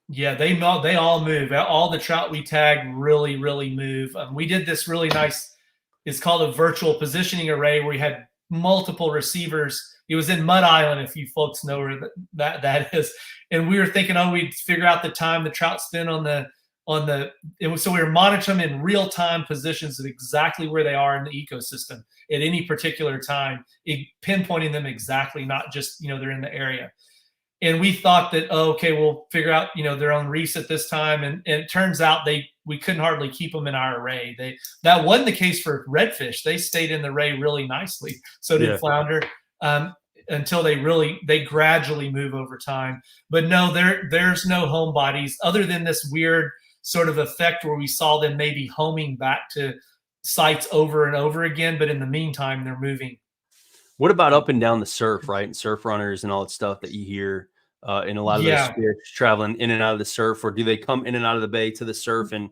Yeah, they all move. All the trout we tag really, really move. We did this really nice, it's called a virtual positioning array, where we had multiple receivers. It was in Mud Island, if you folks know where that is. And we were thinking, we'd figure out the time the trout spend so we were monitoring them in real time positions of exactly where they are in the ecosystem at any particular time, pinpointing them exactly, not just, they're in the area. And we thought that, we'll figure out, their own reefs at this time. And it turns out we couldn't hardly keep them in our array. That wasn't the case for redfish. They stayed in the array really nicely. So did flounder, until they gradually move over time. But no, there's no homebodies other than this weird sort of effect where we saw them maybe homing back to sites over and over again. But in the meantime, they're moving. What about up and down the surf, right? And surf runners and all that stuff that you hear in a lot of those fish traveling in and out of the surf, or do they come in and out of the bay to the surf and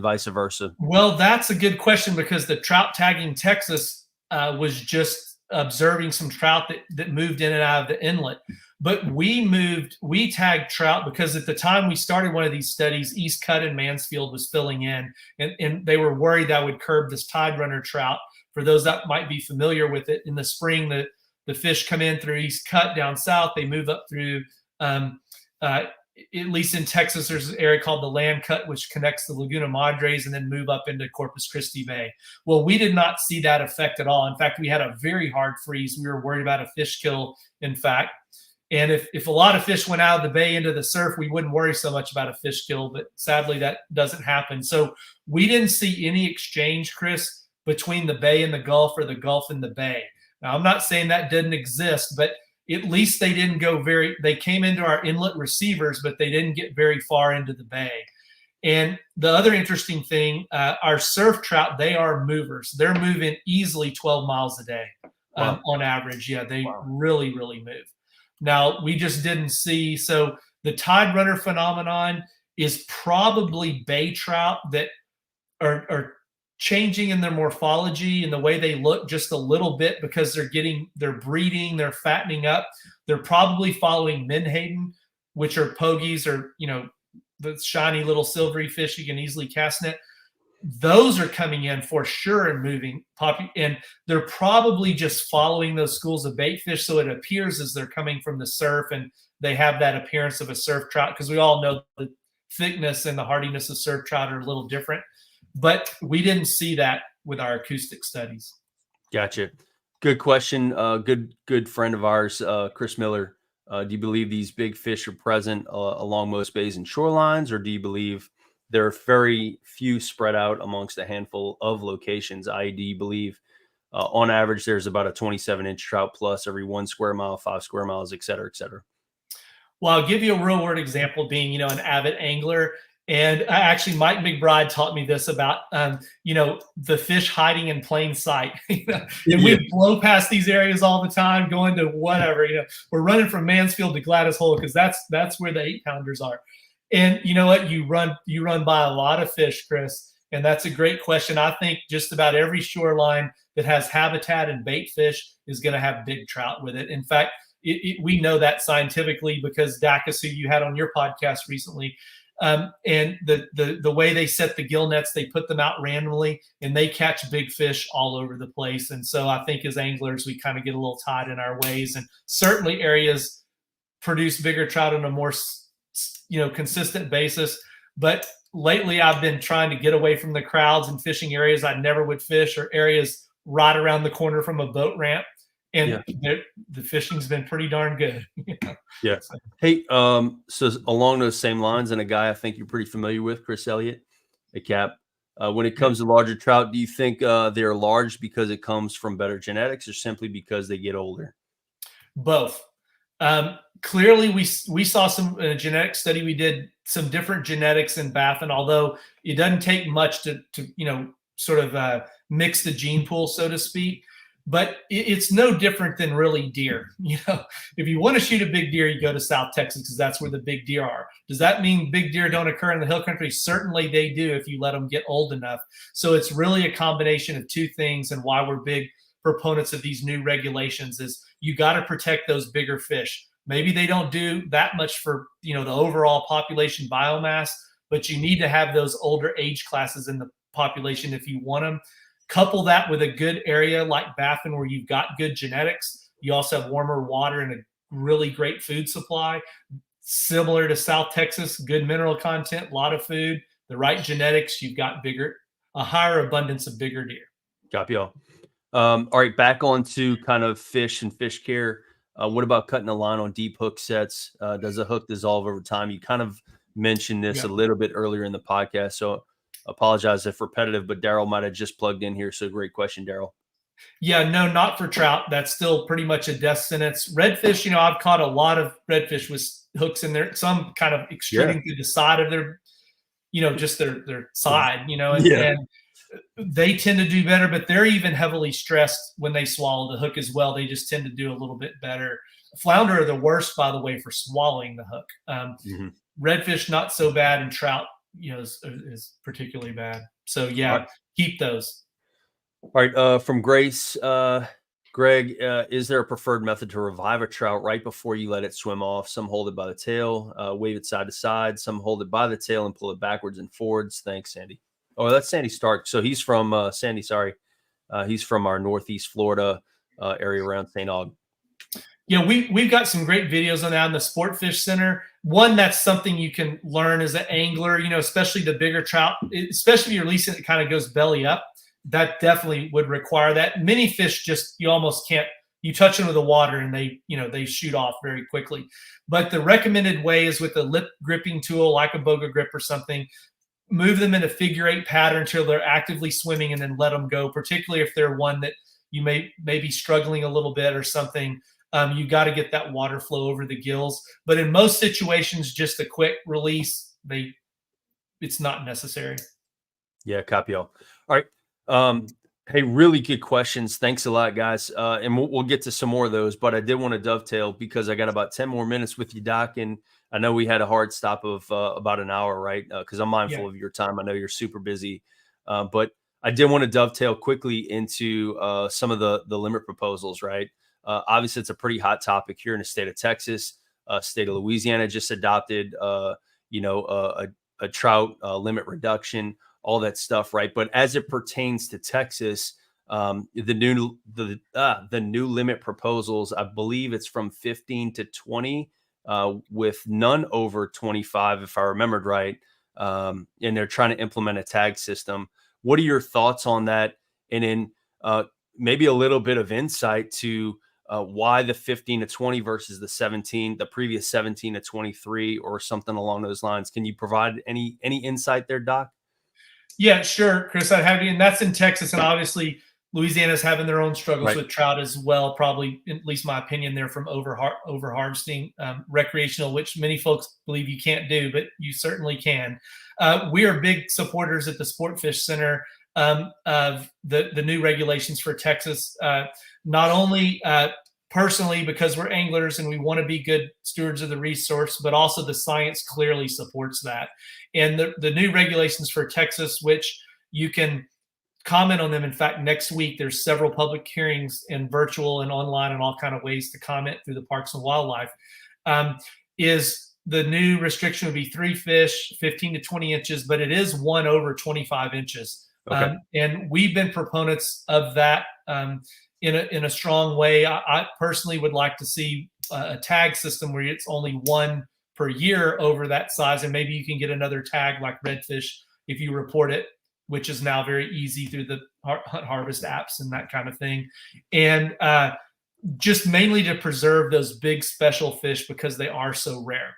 vice versa? Well, that's a good question, because the Trout Tagging Texas was just observing some trout that moved in and out of the inlet. But we tagged trout because at the time we started one of these studies, East Cut in Mansfield was filling in, and they were worried that would curb this tide runner trout. for those that might be familiar with it, in the spring, the fish come in through East Cut down south. They move up through, at least in Texas, there's an area called the Land Cut, which connects the Laguna Madres, and then move up into Corpus Christi Bay. Well, we did not see that effect at all. In fact, we had a very hard freeze. We were worried about a fish kill, in fact. And if a lot of fish went out of the bay into the surf, we wouldn't worry so much about a fish kill, but sadly that doesn't happen. So we didn't see any exchange, Chris, between the bay and the Gulf, or the Gulf and the bay. Now, I'm not saying that didn't exist, but at least they didn't go they came into our inlet receivers, but they didn't get very far into the bay. And the other interesting thing, our surf trout, they are movers. They're moving easily 12 miles a day on average. Yeah, they really, really move. Now, we just didn't see, so the tide runner phenomenon is probably bay trout that are changing in their morphology and the way they look just a little bit, because they're breeding, they're fattening up. They're probably following menhaden, which are pogies, or, the shiny little silvery fish you can easily cast net. Those are coming in for sure and moving, and they're probably just following those schools of bait fish. So it appears as they're coming from the surf, and they have that appearance of a surf trout, because we all know the thickness and the hardiness of surf trout are a little different. But we didn't see that with our acoustic studies. Gotcha. Good question. Good friend of ours, Chris Miller. Do you believe these big fish are present along most bays and shorelines, or do you believe there are very few spread out amongst a handful of locations? I.e., do you believe on average there's about a 27-inch trout plus every 1 square mile, 5 square miles, et cetera, et cetera? Well, I'll give you a real world example, being, an avid angler. And actually, Mike McBride taught me this about, the fish hiding in plain sight. And we blow past these areas all the time, going to whatever. We're running from Mansfield to Gladys Hole, because that's where the 8-pounders are. And you know what? You run by a lot of fish, Chris. And that's a great question. I think just about every shoreline that has habitat and bait fish is going to have big trout with it. In fact, we know that scientifically, because Dacus, who you had on your podcast recently, and the way they set the gill nets, they put them out randomly, and they catch big fish all over the place. And so I think as anglers, we kind of get a little tied in our ways, and certainly areas produce bigger trout on a more consistent basis. But lately I've been trying to get away from the crowds and fishing areas I never would fish, or areas right around the corner from a boat ramp. And the fishing's been pretty darn good. Yeah. Hey, so along those same lines, and a guy I think you're pretty familiar with, Chris Elliott at Cap, when it comes to larger trout, do you think they're large because it comes from better genetics, or simply because they get older? Both. Clearly, we saw some genetic study. We did some different genetics in Baffin, although it doesn't take much to sort of mix the gene pool, so to speak. But it's no different than really deer. If you want to shoot a big deer, you go to South Texas, because that's where the big deer are. Does that mean big deer don't occur in the hill country? Certainly they do, if you let them get old enough. So it's really a combination of two things, and why we're big proponents of these new regulations is you got to protect those bigger fish. Maybe they don't do that much for the overall population biomass, but you need to have those older age classes in the population if you want them. Couple that with a good area like Baffin, where you've got good genetics. You also have warmer water and a really great food supply. Similar to South Texas, good mineral content, a lot of food, the right genetics, you've got a higher abundance of bigger deer. Copy all. All right, back on to kind of fish and fish care. What about cutting a line on deep hook sets? Does a hook dissolve over time? You kind of mentioned this a little bit earlier in the podcast, so apologize if repetitive, but Daryl might have just plugged in here. So great question, Daryl. Yeah, no, not for trout. That's still pretty much a death sentence. Redfish, I've caught a lot of redfish with hooks in there, some kind of extruding through the side of their, just their side, and they tend to do better, but they're even heavily stressed when they swallow the hook as well. They just tend to do a little bit better. Flounder are the worst, by the way, for swallowing the hook. Redfish, not so bad, and trout, is particularly bad. So keep those. All right. From Grace, Greg, is there a preferred method to revive a trout right before you let it swim off? Some hold it by the tail, wave it side to side. Some hold it by the tail and pull it backwards and forwards. Thanks, Sandy. Oh, that's Sandy Stark. So he's from Sandy. Sorry. He's from our Northeast Florida area around St. Aug. Yeah, we've got some great videos on that in the Sportfish Center. One, that's something you can learn as an angler, especially the bigger trout, especially if you're releasing it kind of goes belly up. That definitely would require that. Many fish you almost can't, you touch them with the water and they shoot off very quickly. But the recommended way is with a lip gripping tool like a Boger Grip or something. Move them in a figure 8 pattern until they're actively swimming and then let them go, particularly if they're one that you may be struggling a little bit or something. You got to get that water flow over the gills. But in most situations, just a quick release, it's not necessary. Yeah, copy all. All right. Hey, really good questions. Thanks a lot, guys. And we'll get to some more of those, but I did want to dovetail because I got about 10 more minutes with you, Doc. And I know we had a hard stop of about an hour, right? Because I'm mindful of your time. I know you're super busy. But I did want to dovetail quickly into some of the limit proposals, right? Obviously, it's a pretty hot topic here in the state of Texas. State of Louisiana just adopted, a trout limit reduction, all that stuff, right? But as it pertains to Texas, the new limit proposals, I believe it's from 15 to 20, with none over 25, if I remembered right. And they're trying to implement a tag system. What are your thoughts on that? And then maybe a little bit of insight to why the 15 to 20 versus the previous 17 to 23 or something along those lines. Can you provide any insight there, Doc? Yeah, sure, Chris. I'd have you, and that's in Texas, and obviously Louisiana's having their own struggles with trout as well. Probably, at least my opinion, they're from over harvesting recreational, which many folks believe you can't do, but you certainly can. We are big supporters at the Sportfish Center of the new regulations for Texas. Not only personally because we're anglers and we want to be good stewards of the resource, but also the science clearly supports that. And the new regulations for Texas, which you can comment on them. In fact, next week, there's several public hearings in virtual and online and all kind of ways to comment through the Parks and Wildlife, is the new restriction would be 3 fish, 15 to 20 inches, but it is 1 over 25 inches. Okay. And we've been proponents of that in a strong way. I personally would like to see a tag system where it's only 1 per year over that size, and maybe you can get another tag like redfish if you report it, which is now very easy through the Hunt Harvest apps and that kind of thing. And just mainly to preserve those big special fish because they are so rare.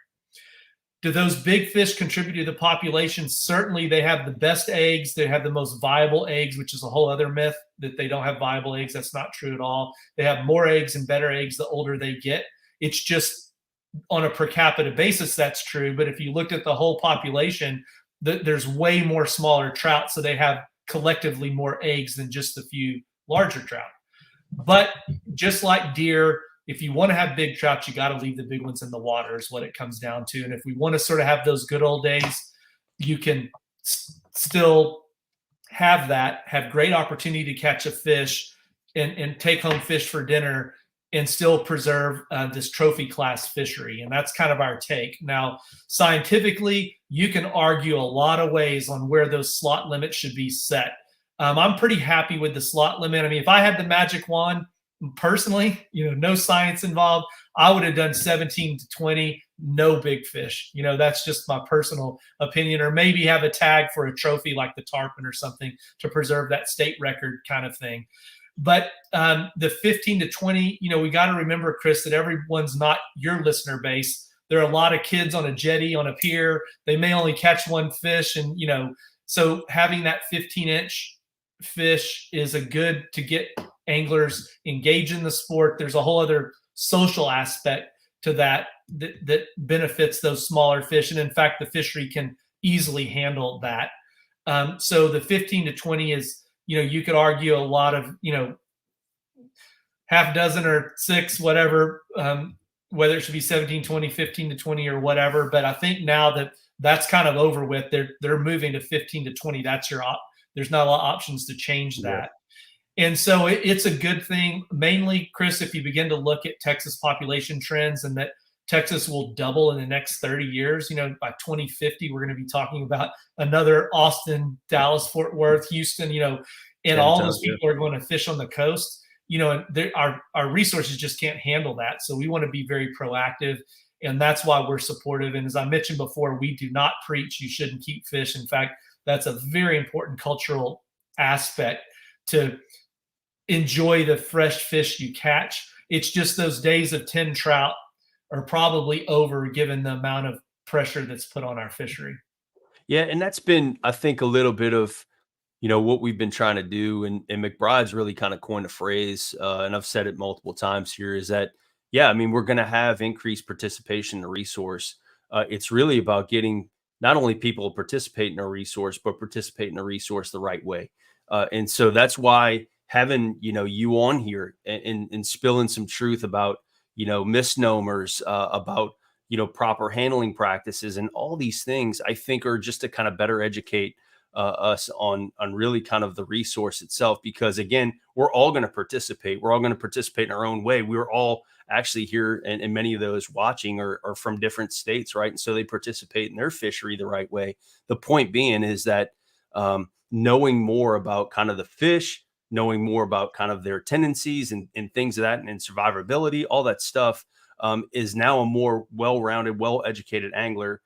Do those big fish contribute to the population? Certainly, they have the best eggs. They have the most viable eggs, which is a whole other myth that they don't have viable eggs. That's not true at all. They have more eggs and better eggs the older they get. It's just on a per capita basis, that's true. But if you looked at the whole population, there's way more smaller trout. So they have collectively more eggs than just a few larger trout. But just like deer, if you want to have big trout, you got to leave the big ones in the water is what it comes down to. And if we want to sort of have those good old days, you can still have great opportunity to catch a fish and take home fish for dinner and still preserve this trophy class fishery. And that's kind of our take. Now, scientifically, you can argue a lot of ways on where those slot limits should be set. I'm pretty happy with the slot limit. I mean, if I had the magic wand, personally, no science involved, I would have done 17 to 20, no big fish. That's just my personal opinion. Or maybe have a tag for a trophy like the tarpon or something to preserve that state record kind of thing. But the 15 to 20, we got to remember, Chris, that everyone's not your listener base. There are a lot of kids on a jetty, on a pier. They may only catch one fish. And, so having that 15-inch fish is a good to get anglers engaged in the sport. There's a whole other social aspect to that benefits those smaller fish. And in fact, the fishery can easily handle that. So the 15 to 20 is, you could argue a lot of, half dozen or 6, whatever, whether it should be 17, 20, 15 to 20 or whatever. But I think now that's kind of over with, they're moving to 15 to 20. That's there's not a lot of options to change that. Yeah. And so it's a good thing, mainly, Chris, if you begin to look at Texas population trends and that Texas will double in the next 30 years. By 2050, we're going to be talking about another Austin, Dallas, Fort Worth, Houston. and all those people are going to fish on the coast, you know, and our resources just can't handle that. So we want to be very proactive, and that's why we're supportive. And as I mentioned before, we do not preach you shouldn't keep fish. In fact, that's a very important cultural aspect to enjoy the fresh fish you catch. It's just those days of 10 trout are probably over given the amount of pressure that's put on our fishery. Yeah, and that's been, I think, a little bit of, you know, what we've been trying to do, and McBride's really kind of coined a phrase, and I've said it multiple times here, is that, yeah, I mean, we're going to have increased participation in a resource. It's really about getting not only people to participate in a resource, but participate in a resource the right way. And so that's why having, you know, you on here and spilling some truth about, you know, misnomers, about, you know, proper handling practices and all these things, I think are just to kind of better educate us on really kind of the resource itself, because again, we're all going to participate. We're all going to participate in our own way. We're all actually here, and many of those watching are from different states, right? And so they participate in their fishery the right way. The point being is that knowing more about kind of the fish, knowing more about kind of their tendencies and things of that, and survivability, all that stuff is now a more well-rounded, well-educated angler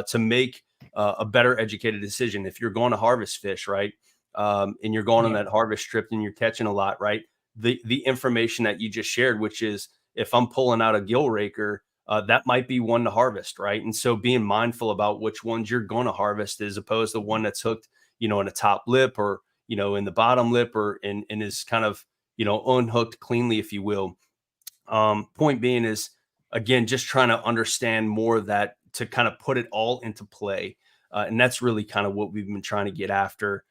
to make a better educated decision. If you're going to harvest fish, right, and you're going on that harvest trip and you're catching a lot, right, the information that you just shared, which is if I'm pulling out a gill raker, that might be one to harvest, right? And so being mindful about which ones you're going to harvest as opposed to one that's hooked, you know, in the top lip or, you know, in the bottom lip, or and is kind of, you know, unhooked cleanly, if you will. Point being is, again, just trying to understand more of that to kind of put it all into play. And that's really kind of what we've been trying to get after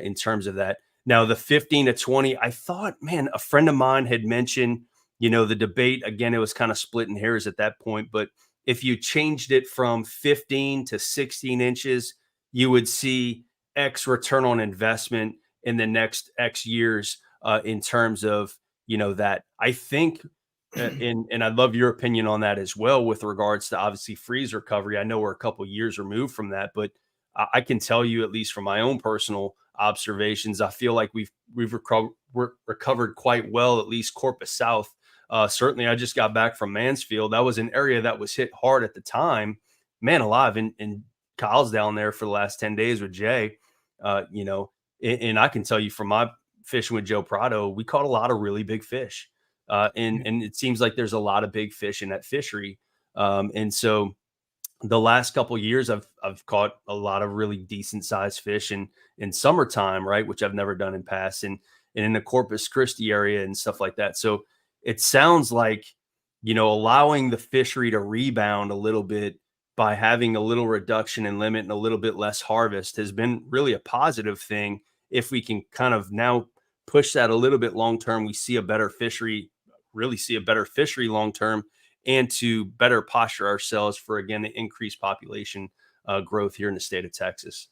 in terms of that. Now, the 15 to 20, I thought, man, a friend of mine had mentioned, you know, the debate, again, it was kind of splitting hairs at that point, but if you changed it from 15 to 16 inches, you would see X return on investment in the next X years in terms of, you know, that. I think, and I'd love your opinion on that as well with regards to obviously freeze recovery. I know we're a couple of years removed from that, but I can tell you, at least from my own personal observations, I feel like we've recovered quite well, at least Corpus South. Certainly, I just got back from Mansfield. That was an area that was hit hard at the time. Man alive, and Kyle's down there for the last 10 days with Jay. You know, and I can tell you from my fishing with Joe Prado, we caught a lot of really big fish. And it seems like there's a lot of big fish in that fishery. And so the last couple of years, I've caught a lot of really decent sized fish in summertime, right, which I've never done in past, and in the Corpus Christi area and stuff like that. So it sounds like, you know, allowing the fishery to rebound a little bit by having a little reduction in limit and a little bit less harvest has been really a positive thing. If we can kind of now push that a little bit long term, we see a better fishery, really see a better fishery long term, and to better posture ourselves for, again, the increased population growth here in the state of Texas.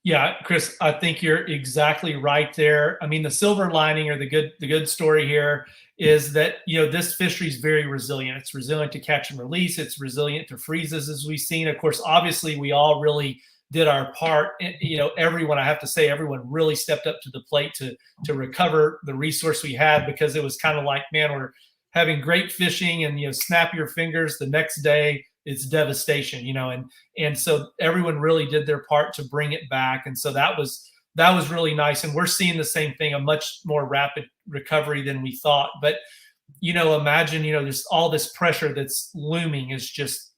Yeah, Chris, I think you're exactly right there. I mean, the silver lining, or the good story here, is that, you know, this fishery is very resilient. It's resilient to catch and release. It's resilient to freezes, as we've seen. Of course, obviously, we all really did our part. You know, everyone, I have to say, everyone really stepped up to the plate to recover the resource we had, because it was kind of like, man, we're having great fishing, and, you know, snap your fingers, the next day it's devastation, you know, and so everyone really did their part to bring it back. And so that was really nice. And we're seeing the same thing, a much more rapid recovery than we thought. But, you know, imagine, you know, there's all this pressure that's looming. Is just,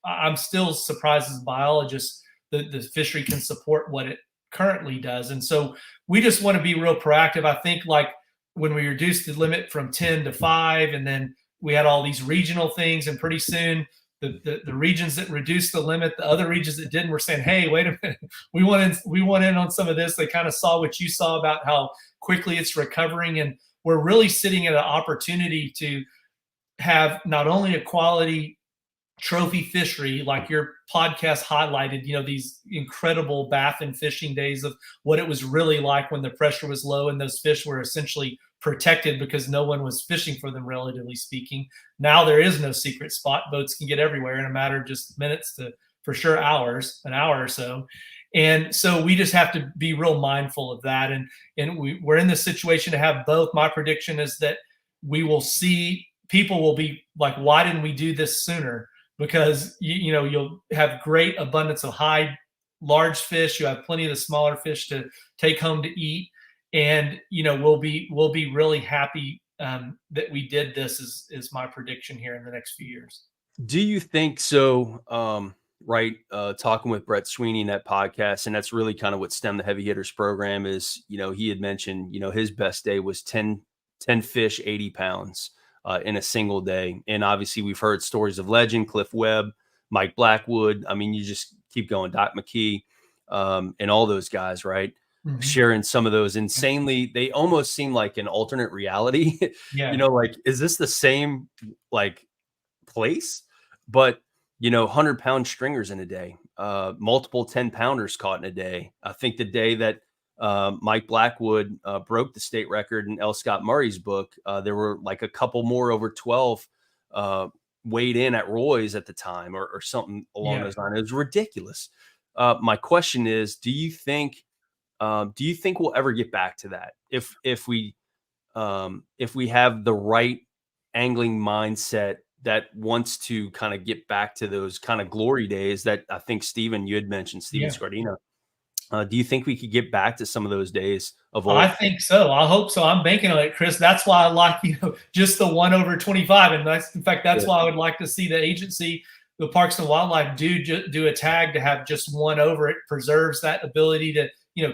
I'm still surprised as a biologist that the fishery can support what it currently does. And so we just want to be real proactive. I think, like, when we reduced the limit from 10 to 5, and then we had all these regional things, and pretty soon the regions that reduced the limit, the other regions that didn't, were saying, hey, wait a minute, we want in on some of this. They kind of saw what you saw about how quickly it's recovering. And we're really sitting at an opportunity to have not only a quality trophy fishery, like your podcast highlighted, you know, these incredible bath and fishing days of what it was really like when the pressure was low and those fish were essentially protected because no one was fishing for them, relatively speaking. Now there is no secret spot. Boats can get everywhere in a matter of just minutes to for sure an hour or so. And so we just have to be real mindful of that. And we're in this situation to have both. My prediction is that we will see people will be like, why didn't we do this sooner? Because you'll have great abundance of large fish. You have plenty of the smaller fish to take home to eat. And we'll be really happy that we did this is my prediction here in the next few years. Do you think so? Right. Talking with Brett Sweeney in that podcast, and that's really kind of what STEM the Heavy Hitters program is. He had mentioned, his best day was 10 fish, 80 pounds in a single day. And obviously we've heard stories of legend, Cliff Webb, Mike Blackwood. I mean, you just keep going, Doc McKee, and all those guys, right? Mm-hmm. Sharing some of those insanely, they almost seem like an alternate reality. Yeah. Like, is this the same place? But 100-pound stringers in a day, multiple 10-pounders caught in a day. I think the day that Mike Blackwood broke the state record in L. Scott Murray's book, there were like a couple more over 12 weighed in at Roy's at the time, or something along those lines. It was ridiculous. My question is, do you think we'll ever get back to that? If we have the right angling mindset that wants to kind of get back to those kind of glory days that I think Steven, you had mentioned, Steven Scardino. Do you think we could get back to some of those days of old? I think so. I hope so. I'm banking on it, Chris. That's why I like, just the 1 over 25. And that's why I would like to see the agency, the Parks and Wildlife, do a tag to have just 1 over. It preserves that ability to,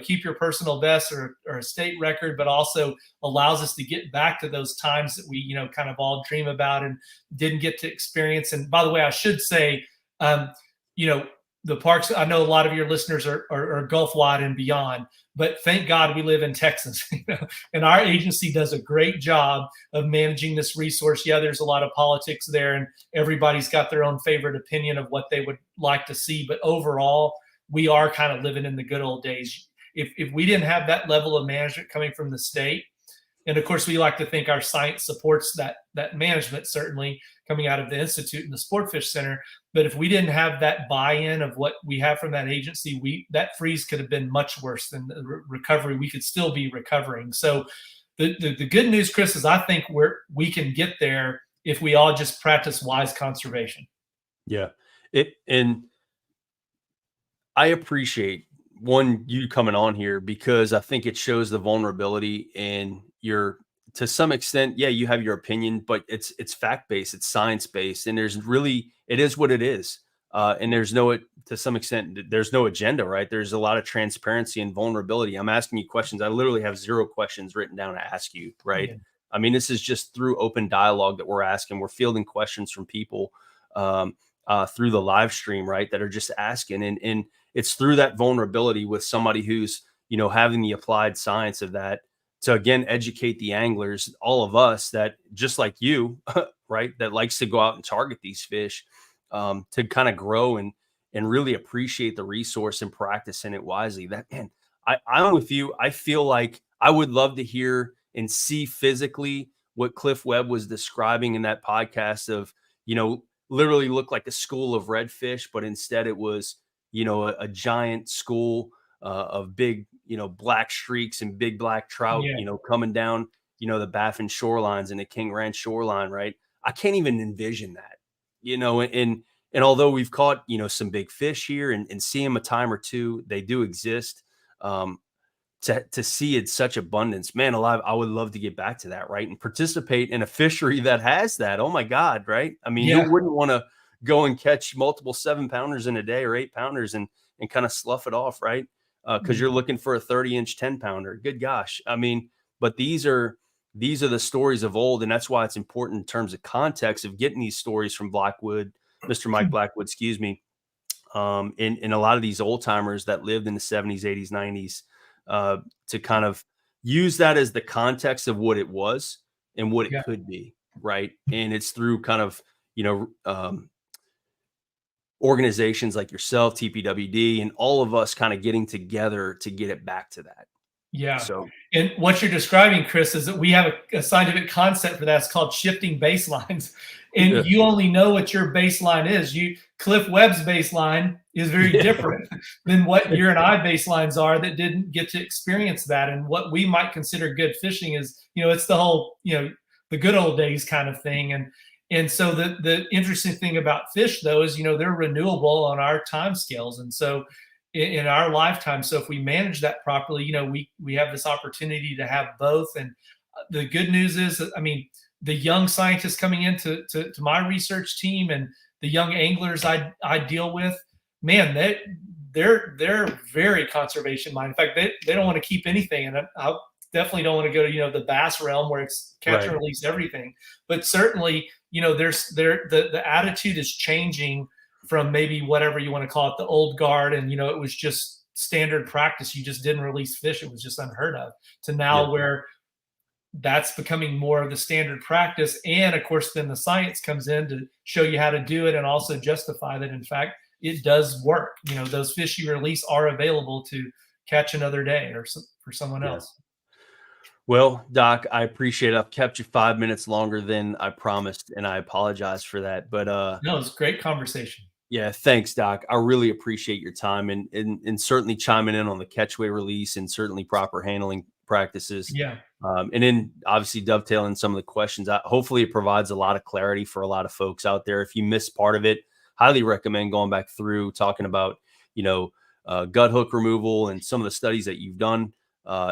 keep your personal best or a state record, but also allows us to get back to those times that we, kind of all dream about and didn't get to experience. And by the way, I should say, the parks, I know a lot of your listeners are Gulf wide and beyond, but thank God we live in Texas, and our agency does a great job of managing this resource. Yeah, there's a lot of politics there, and everybody's got their own favorite opinion of what they would like to see. But overall, we are kind of living in the good old days. If we didn't have that level of management coming from the state, and of course, we like to think our science supports that management, certainly coming out of the Institute and the Sportfish Center. But if we didn't have that buy-in of what we have from that agency, that freeze could have been much worse than the recovery. We could still be recovering. So the good news, Chris, is I think we can get there if we all just practice wise conservation. Yeah. And I appreciate you coming on here, because I think it shows the vulnerability, and to some extent, you have your opinion, but it's fact-based, it's science-based, and it is what it is. And to some extent, there's no agenda, right? There's a lot of transparency and vulnerability. I'm asking you questions. I literally have 0 questions written down to ask you, right? Yeah. I mean, this is just through open dialogue that we're asking. We're fielding questions from people through the live stream, right, that are just asking. And it's through that vulnerability with somebody who's, having the applied science of that to, again, educate the anglers, all of us that, just like you, right, that likes to go out and target these fish, to kind of grow and really appreciate the resource and practice in it wisely. I'm with you. I feel like I would love to hear and see physically what Cliff Webb was describing in that podcast of, literally looked like a school of redfish, but instead it was, a giant school of big, black streaks and big black trout, coming down, the Baffin shorelines and the King Ranch shoreline, right? I can't even envision that, and although we've caught, some big fish here and see them a time or two, they do exist. To see it such abundance, man alive, I would love to get back to that, right? And participate in a fishery that has that. Oh my God, right? I mean, who wouldn't want to go and catch multiple 7-pounders in a day or 8-pounders and kind of slough it off, right? Because you're looking for a 30-inch 10-pounder. Good gosh. I mean, but these are the stories of old, and that's why it's important in terms of context of getting these stories from Blackwood, Mr. Mike Blackwood, excuse me, and a lot of these old timers that lived in the 70s, 80s, 90s, to kind of use that as the context of what it was and what it could be, right? And it's through kind of, organizations like yourself, TPWD, and all of us kind of getting together to get it back to that. Yeah. So And what you're describing, Chris, is that we have a scientific concept for that. It's called shifting baselines. And you only know what your baseline is. Cliff Webb's baseline is very different than what your and I baselines are that didn't get to experience that. And what we might consider good fishing is, it's the whole, the good old days kind of thing. And so the interesting thing about fish, though, is, they're renewable on our time scales. And so in our lifetime, so if we manage that properly, we have this opportunity to have both. And the good news is, the young scientists coming into my research team and the young anglers I deal with, man, they're very conservation minded. In fact, they don't want to keep anything. And I definitely don't want to go to, the bass realm where it's catch and release everything. But certainly, the attitude is changing from maybe whatever you want to call it, the old guard. And, it was just standard practice. You just didn't release fish. It was just unheard of, to now where that's becoming more of the standard practice. And of course, then the science comes in to show you how to do it and also justify that, in fact, it does work. Those fish you release are available to catch another day or for someone else. Well, Doc, I appreciate it. I've kept you 5 minutes longer than I promised, and I apologize for that. But no, it's a great conversation. Yeah, thanks, Doc. I really appreciate your time and certainly chiming in on the catchway release and certainly proper handling practices. Yeah. And then obviously dovetailing some of the questions. Hopefully it provides a lot of clarity for a lot of folks out there. If you missed part of it, highly recommend going back through talking about, gut hook removal and some of the studies that you've done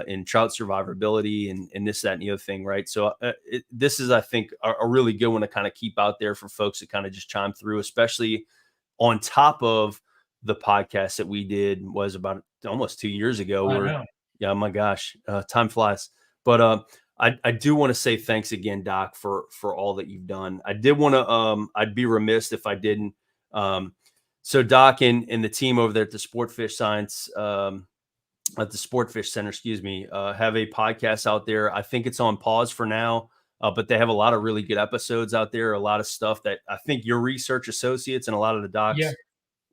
in trout survivability and this, that, and the other thing, right? So this is, I think, a really good one to kind of keep out there for folks to kind of just chime through, especially on top of the podcast that we did was about almost 2 years ago. Yeah, my gosh, time flies. But I do want to say thanks again, Doc, for all that you've done. I did want to, I'd be remiss if I didn't. So Doc and the team over there at the Sportfish Science, at the Sportfish Center, have a podcast out there. I think it's on pause for now, but they have a lot of really good episodes out there, a lot of stuff that I think your research associates and a lot of the docs. Yeah.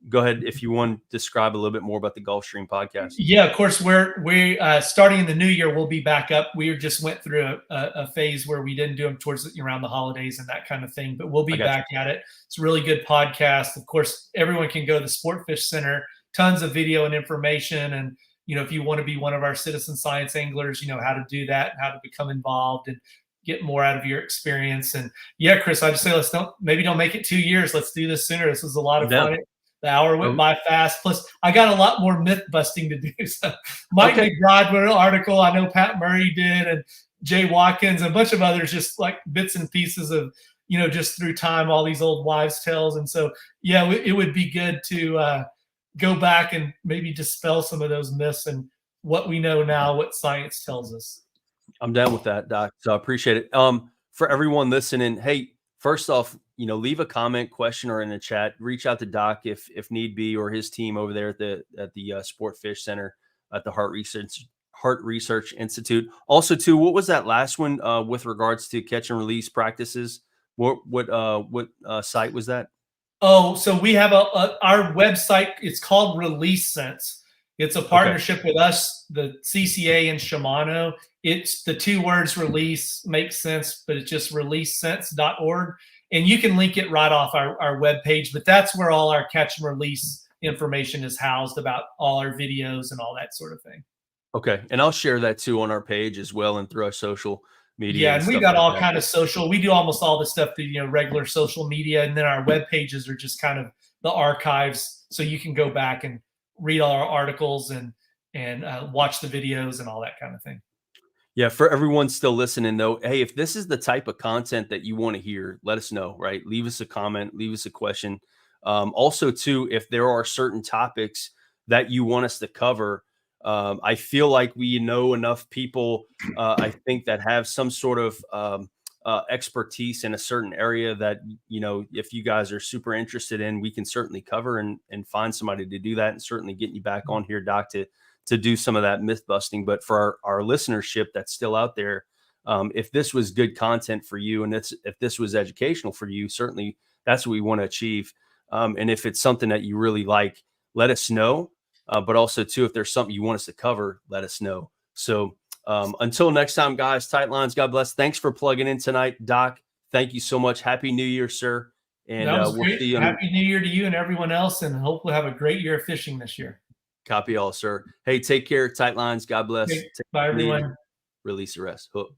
Go ahead if you want to describe a little bit more about the Gulfstream podcast. Yeah, of course. We starting in the new year, we'll be back up. We just went through a phase where we didn't do them towards around the holidays and that kind of thing, but we'll be back at it. It's a really good podcast. Of course, everyone can go to the Sportfish Center, tons of video and information. And, if you want to be one of our citizen science anglers, how to do that, how to become involved and get more out of your experience. And yeah, Chris, I just say, don't make it 2 years. Let's do this sooner. This was a lot of fun. The hour went by fast. Plus, I got a lot more myth busting to do. So Mike McBride wrote an article. I know Pat Murray did, and Jay Watkins, and a bunch of others, just like bits and pieces of, just through time, all these old wives' tales. And so, yeah, it would be good to go back and maybe dispel some of those myths and what we know now, what science tells us. I'm down with that, Doc. So I appreciate it. For everyone listening, hey, first off, leave a comment, question, or in the chat. Reach out to Doc if need be, or his team over there at the Sportfish Center at the Heart Research Institute. Also, too, what was that last one with regards to catch and release practices? What site was that? Oh, so we have our website. It's called Release Sense. It's a partnership with us, the CCA and Shimano. It's the two words release makes sense, but it's just releasesense.org. And you can link it right off our webpage, but that's where all our catch and release information is housed about all our videos and all that sort of thing. Okay. And I'll share that too on our page as well and through our social media. Yeah, and we got all kind of social. We do almost all the stuff through, regular social media. And then our web pages are just kind of the archives. So you can go back and read all our articles and watch the videos and all that kind of thing. Yeah, for everyone still listening, though, hey, if this is the type of content that you want to hear, let us know, right? Leave us a comment, leave us a question. Also, too, if there are certain topics that you want us to cover, I feel like we know enough people, I think, that have some sort of expertise in a certain area that, if you guys are super interested in, we can certainly cover and find somebody to do that and certainly getting you back on here, Doc, to do some of that myth busting. But for our listenership that's still out there, if this was good content for you and if this was educational for you, certainly that's what we want to achieve. And if it's something that you really like, let us know. But also, too, if there's something you want us to cover, let us know. So Until next time, guys, tight lines. God bless. Thanks for plugging in tonight, Doc. Thank you so much. Happy New Year, sir. And that was we'll great. see you. Happy New Year to you and everyone else, and hopefully have a great year of fishing this year. Copy all, sir. Hey, take care. Tight lines. God bless. Bye, everyone. Release the rest. Hook.